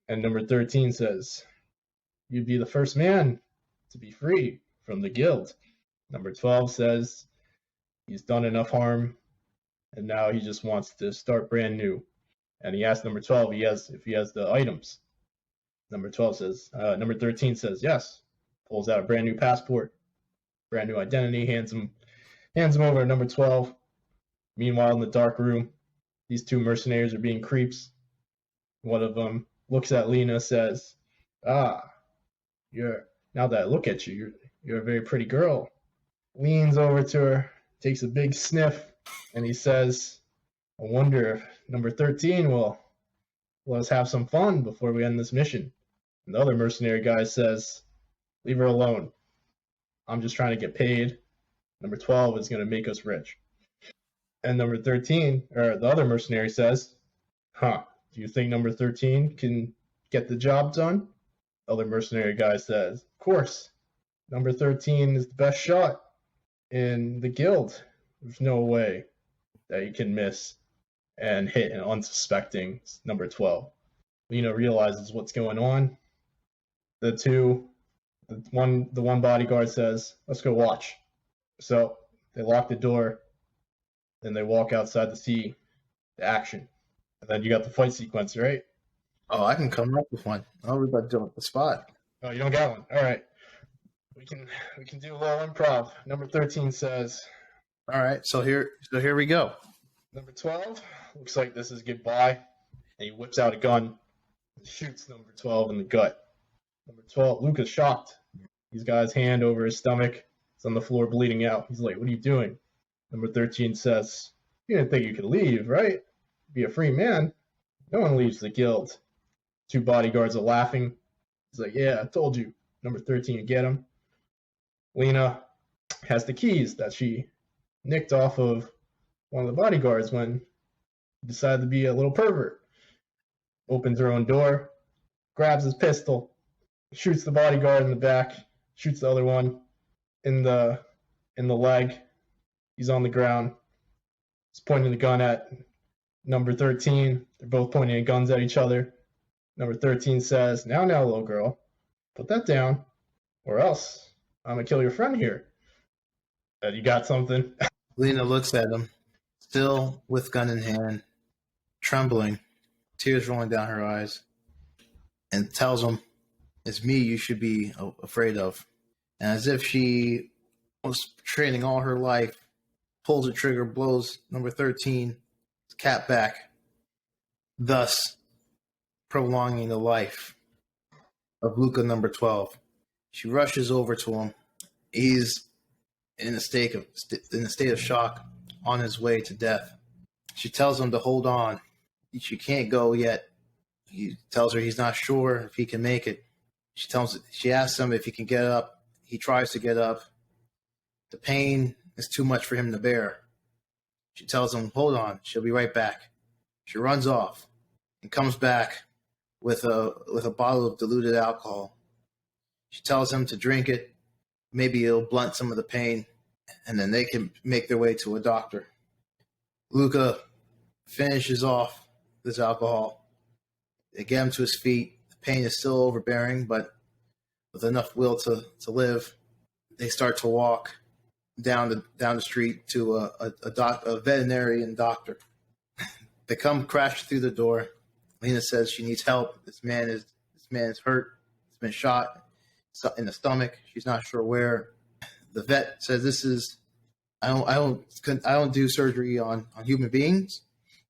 S1: And number 13 says, you'd be the first man to be free from the guild. Number 12 says he's done enough harm and now he just wants to start brand new. And he asks number 12 if he has the items. Number 13 says yes. Pulls out a brand new passport, brand new identity, hands him over to number 12. Meanwhile, in the dark room, these two mercenaries are being creeps. One of them looks at Lena, says, now that I look at you, you're a very pretty girl. Leans over to her, takes a big sniff, and he says, I wonder if number 13 will let us have some fun before we end this mission. And the other mercenary guy says, leave her alone. I'm just trying to get paid. Number 12 is going to make us rich. And number 13, or the other mercenary says, do you think number 13 can get the job done? The other mercenary guy says, of course. Number 13 is the best shot in the guild. There's no way that he can miss and hit an unsuspecting number 12. Lena realizes what's going on. The one bodyguard says, let's go watch. So they lock the door, then they walk outside to see the action. And then you got the fight sequence, right?
S2: Oh, I can come up with one. I'll read about doing the spot.
S1: Oh, you don't got one. All right. We can do a little improv. Number 13 says.
S2: All right, so here we go.
S1: Number 12 looks like this is goodbye, and he whips out a gun and shoots number 12 in the gut. Number 12, Luca's shocked. He's got his hand over his stomach. It's on the floor bleeding out. He's like, what are you doing? Number 13 says, you didn't think you could leave, right? Be a free man. No one leaves the guild. Two bodyguards are laughing. He's like, yeah, I told you. Number 13, you get him. Lena has the keys that she nicked off of one of the bodyguards when he decided to be a little pervert. Opens her own door, grabs his pistol, shoots the bodyguard in the back, shoots the other one in the leg. He's on the ground. He's pointing the gun at number 13. They're both pointing guns at each other. Number 13 says, now, little girl, put that down, or else I'm going to kill your friend here. You got something?
S2: Lena looks at him, still with gun in hand, trembling, tears rolling down her eyes, and tells him, it's me you should be afraid of. And as if she was training all her life, pulls the trigger, blows number 13's cap back, thus prolonging the life of Luca number 12. She rushes over to him. He's in a state of shock, on his way to death. She tells him to hold on. She can't go yet. He tells her he's not sure if he can make it. She asks him if he can get up. He tries to get up. The pain is too much for him to bear. She tells him, hold on, she'll be right back. She runs off and comes back with a bottle of diluted alcohol. She tells him to drink it. Maybe it'll blunt some of the pain, and then they can make their way to a doctor. Luca finishes off this alcohol. They get him to his feet. The pain is still overbearing, but with enough will to live, they start to walk down the street to a veterinarian doctor. They come crashing through the door. Lena says she needs help. This man is hurt. He's been shot in the stomach. She's not sure where. The vet says, I don't do surgery on human beings.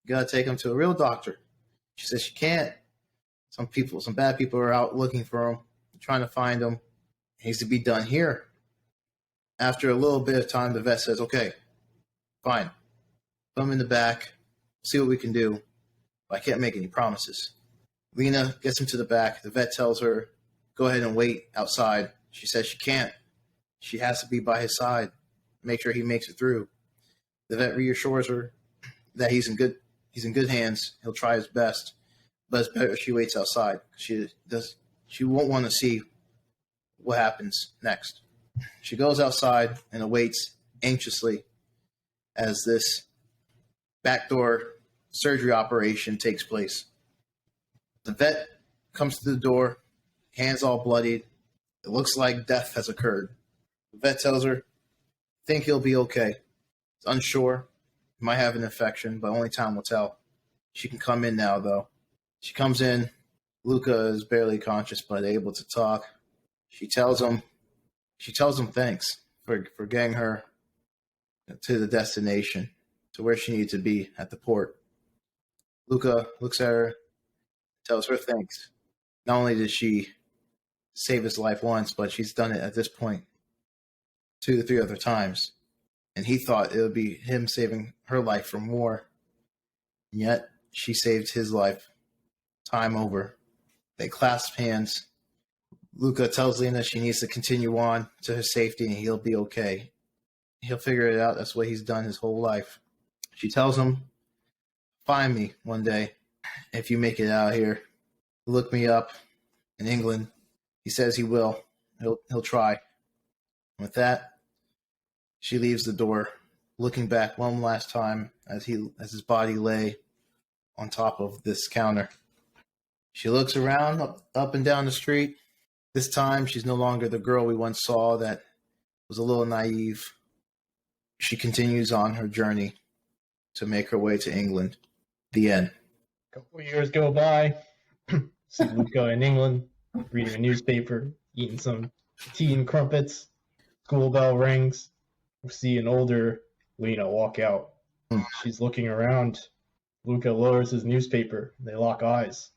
S2: You gotta take him to a real doctor. She says she can't. Some bad people are out looking for him, trying to find him. He needs to be done here. After a little bit of time, the vet says, okay, fine. Put him in the back. See what we can do. But I can't make any promises. Lena gets him to the back. The vet tells her, go ahead and wait outside. She says she can't. She has to be by his side. Make sure he makes it through. The vet reassures her that he's in He's in good hands. He'll try his best, but it's better if she waits outside. She won't want to see what happens next. She goes outside and awaits anxiously as this backdoor surgery operation takes place. The vet comes to the door, hands all bloodied. It looks like death has occurred. The vet tells her, think he'll be okay. He's unsure. He might have an infection, but only time will tell. She can come in now, though. She comes in. Luca is barely conscious, but able to talk. She tells him thanks for getting her to the destination, to where she needed to be at the port. Luca looks at her, tells her thanks. Not only did she save his life once, but she's done it at this point 2 to 3 other times. And he thought it would be him saving her life from war. And yet, she saved his life time over. They clasp hands. Luca tells Lena she needs to continue on to her safety and he'll be okay. He'll figure it out. That's what he's done his whole life. She tells him, find me one day if you make it out here. Look me up in England. He says he will. He'll try. With that, she leaves the door, looking back one last time as his body lay on top of this counter. She looks around, up and down the street. This time, she's no longer the girl we once saw that was a little naive. She continues on her journey to make her way to England. The end.
S1: A couple of years go by. See Luca in England, reading a newspaper, eating some tea and crumpets. School bell rings. We see an older Lena walk out. She's looking around. Luca lowers his newspaper. They lock eyes.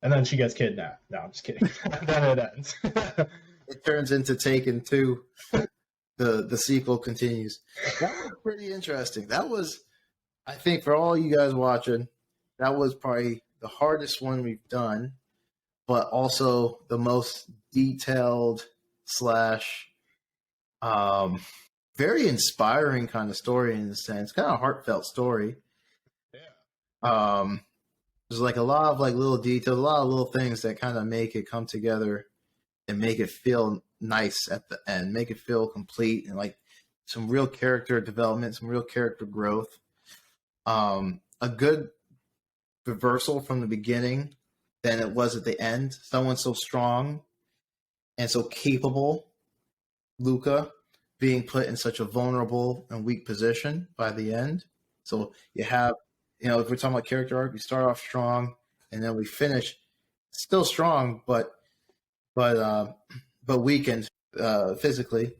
S1: And then she gets kidnapped. No, I'm just kidding. Then it ends.
S2: It turns into Taken 2. The sequel continues. That was pretty interesting. That was, I think, for all you guys watching, that was probably the hardest one we've done, but also the most detailed / very inspiring kind of story in a sense. Kind of heartfelt story.
S1: Yeah.
S2: There's like a lot of like little details, a lot of little things that kind of make it come together and make it feel nice at the end, make it feel complete, and like some real character development, some real character growth. A good reversal from the beginning than it was at the end. Someone so strong and so capable, Luca, being put in such a vulnerable and weak position by the end. So you have, if we're talking about character arc, we start off strong and then we finish still strong, but weakened physically.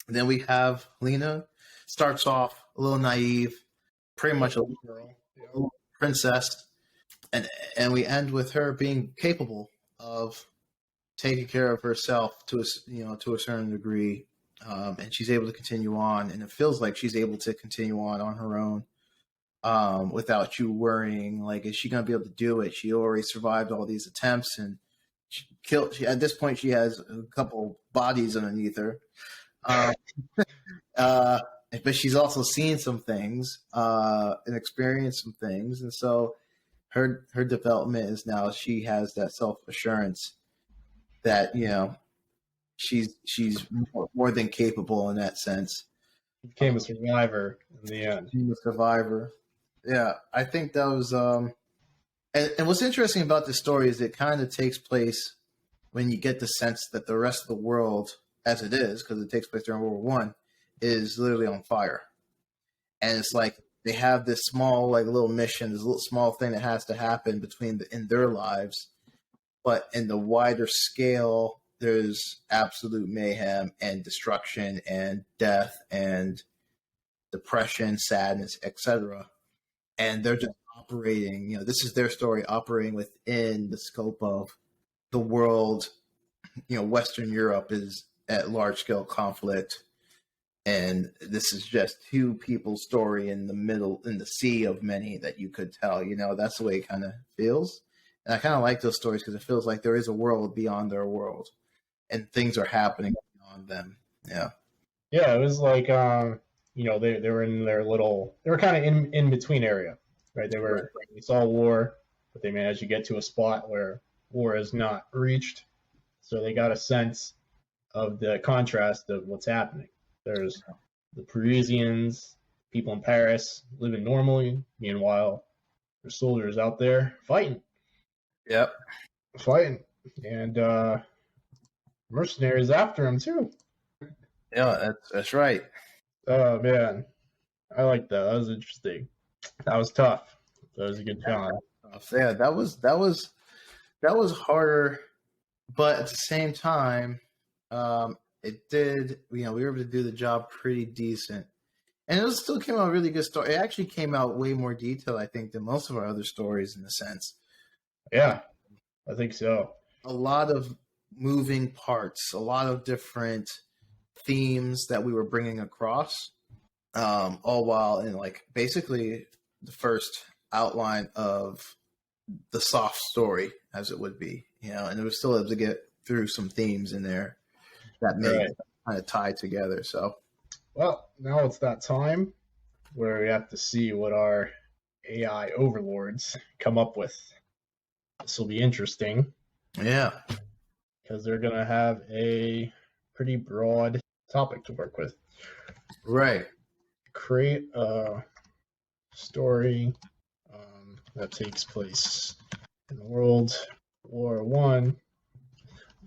S2: And then we have Lena, starts off a little naive, pretty much a little princess, and we end with her being capable of taking care of herself to a certain degree, and she's able to continue on, and it feels like she's able to continue on her own, without you worrying, like, is she going to be able to do it? She already survived all these attempts, and at this point, she has a couple bodies underneath her. But she's also seen some things, and experienced some things. And so her development is now she has that self-assurance that, she's more than capable in that sense.
S1: She became a survivor in the end.
S2: She's a survivor. Yeah, I think that was and what's interesting about this story is it kind of takes place when you get the sense that the rest of the world, as it is, because it takes place during World War I, is literally on fire. And it's like they have this small, like, little mission, this little small thing that has to happen in their lives. But in the wider scale, there's absolute mayhem and destruction and death and depression, sadness, etc. And they're just operating, this is their story, operating within the scope of the world. Western Europe is at large-scale conflict, and this is just two people's story in the sea of many that you could tell. That's the way it kind of feels. And I kind of like those stories because it feels like there is a world beyond their world, and things are happening beyond them. Yeah.
S1: Yeah, it was like, they were in their little, they were kind of in between area. right? They saw war, but they managed to get to a spot where war is not reached. So they got a sense of the contrast of what's happening. There's the Parisians, people in Paris living normally. Meanwhile, there's soldiers out there fighting.
S2: Yep.
S1: Fighting. And mercenaries after them, too.
S2: Yeah, that's right.
S1: Oh, man. I like that. That was interesting. That was tough. That was a good job.
S2: Yeah, that was harder, but at the same time, it did. We were able to do the job pretty decent, and it still came out a really good story. It actually came out way more detailed, I think, than most of our other stories in a sense.
S1: Yeah, I think so.
S2: A lot of moving parts, a lot of different themes that we were bringing across, all while in basically the first outline of the soft story, as it would be, and it was still able to get through some themes in there that made it kind of tie together. So,
S1: well, now it's that time where we have to see what our AI overlords come up with. This will be interesting.
S2: Yeah,
S1: because they're going to have a pretty broad topic to work with.
S2: Right.
S1: Create a story that takes place in World War One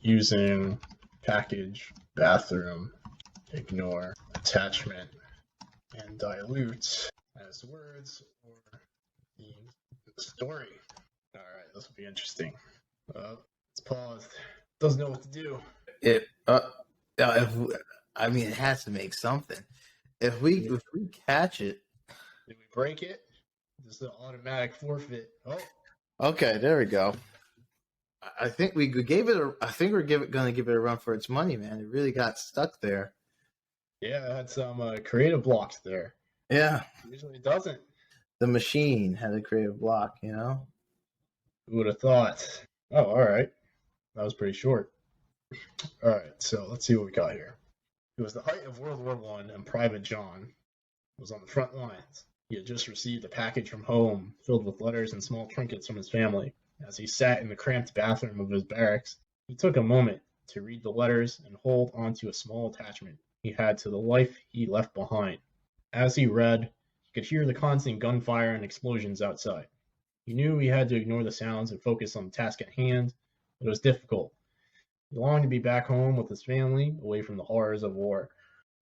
S1: using package, bathroom, ignore, attachment, and dilute as words or themes in the story. All right, this will be interesting. It's paused. Doesn't know what to do.
S2: It has to make something. If we catch it,
S1: did we break it? This is an automatic forfeit. Oh,
S2: okay, there we go. I think we gave it. I think we're going to give it a run for its money, man. It really got stuck there.
S1: Yeah, it had some creative blocks there.
S2: Yeah,
S1: usually it doesn't.
S2: The machine had a creative block,
S1: Who would have thought? Oh, all right. That was pretty short. All right, so let's see what we got here. It was the height of World War I, and Private John was on the front lines. He had just received a package from home filled with letters and small trinkets from his family. As he sat in the cramped bathroom of his barracks, he took a moment to read the letters and hold onto a small attachment he had to the life he left behind. As he read, he could hear the constant gunfire and explosions outside. He knew he had to ignore the sounds and focus on the task at hand, but it was difficult. He longed to be back home with his family, away from the horrors of war.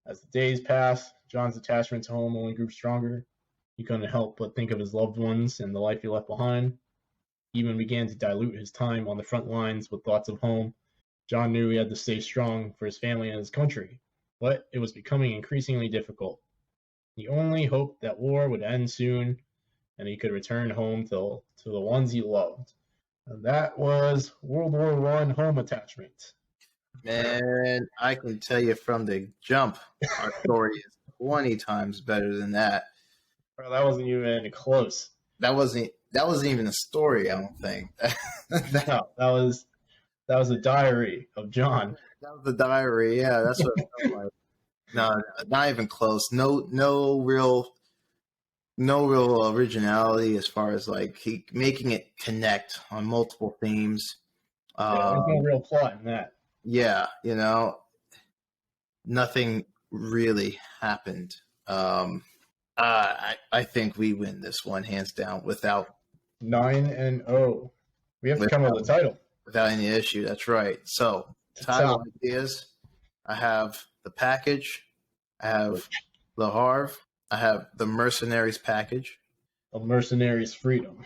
S1: As the days passed, John's attachment to home only grew stronger. He couldn't help but think of his loved ones and the life he left behind. He even began to dilute his time on the front lines with thoughts of home. John knew he had to stay strong for his family and his country, but it was becoming increasingly difficult. He only hoped that war would end soon and he could return home to the ones he loved. And that was World War I home attachment.
S2: Man, I can tell you from the jump, our story is 20 times better than that.
S1: Bro, that wasn't even close.
S2: That wasn't even a story, I don't think.
S1: No, that was a diary of John.
S2: That was the diary, yeah, that's what it felt like. No, not even close. No real originality as far as making it connect on multiple themes.
S1: There's no real plot in that.
S2: Yeah, nothing really happened. I think we win this one hands down without
S1: 9-0. We have to come up with a title
S2: without any issue. That's right. So title ideas. I have the package. I have the Harv. I have the Mercenaries package.
S1: A Mercenaries Freedom.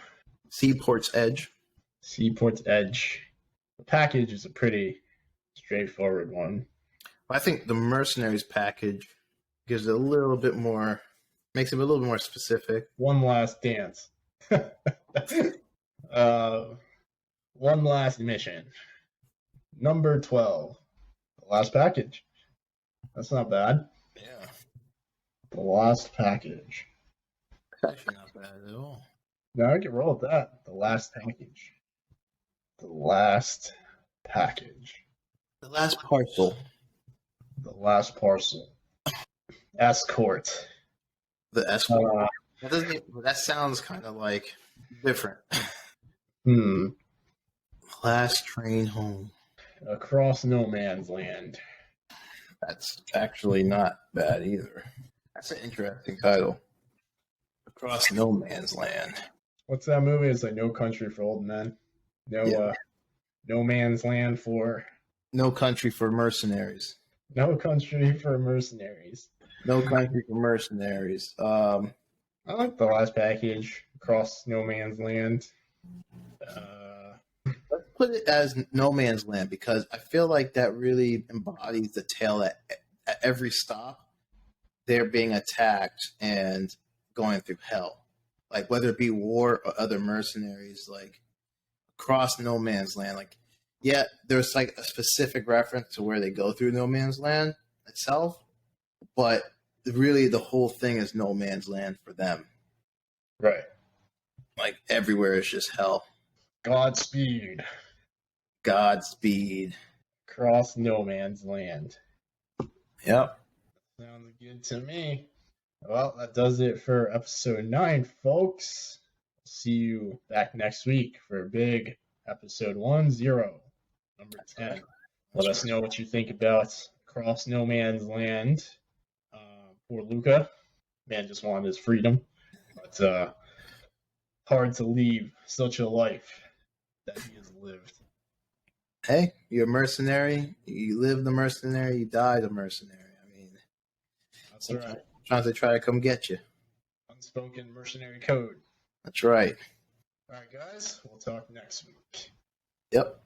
S2: Seaport's Edge.
S1: Seaport's Edge. The package is a pretty straightforward one.
S2: I think the Mercenaries package gives it a little bit more, makes it a little bit more specific.
S1: One last dance. One last mission. Number 12. The last package. That's not bad.
S2: Yeah.
S1: The last package.
S2: It's actually not bad at all.
S1: No, I can roll with that. The last package. The last package.
S2: The last parcel.
S1: The last parcel. Escort.
S2: The escort. That doesn't. That sounds kind of like different. Last train home.
S1: Across no man's land.
S2: That's actually not bad either. That's an interesting title. Across no man's land.
S1: What's that movie? It's like No Country for Old Men. No man's land for.
S2: No Country for Mercenaries.
S1: No Country for Mercenaries.
S2: No Country for Mercenaries.
S1: I like the last package. Across no man's land.
S2: Let's put it as No Man's Land because I feel like that really embodies the tale at every stop. They're being attacked and going through hell. Like whether it be war or other mercenaries, like across no man's land. Like, yeah, there's like a specific reference to where they go through no man's land itself, but really the whole thing is no man's land for them.
S1: Right.
S2: Like everywhere is just hell.
S1: Godspeed.
S2: Godspeed.
S1: Across no man's land.
S2: Yep.
S1: Sounds good to me. Well, that does it for episode 9, folks. See you back next week for a big episode 10, number 10. Let us know what you think about Across No Man's Land. Poor Luca. Man just wanted his freedom. But hard to leave such a life that he has lived.
S2: Hey, you're a mercenary. You live the mercenary. You die the mercenary. I mean,
S1: that's right.
S2: Trying to try to come get you.
S1: Unspoken mercenary code.
S2: That's right.
S1: All right, guys. We'll talk next week.
S2: Yep.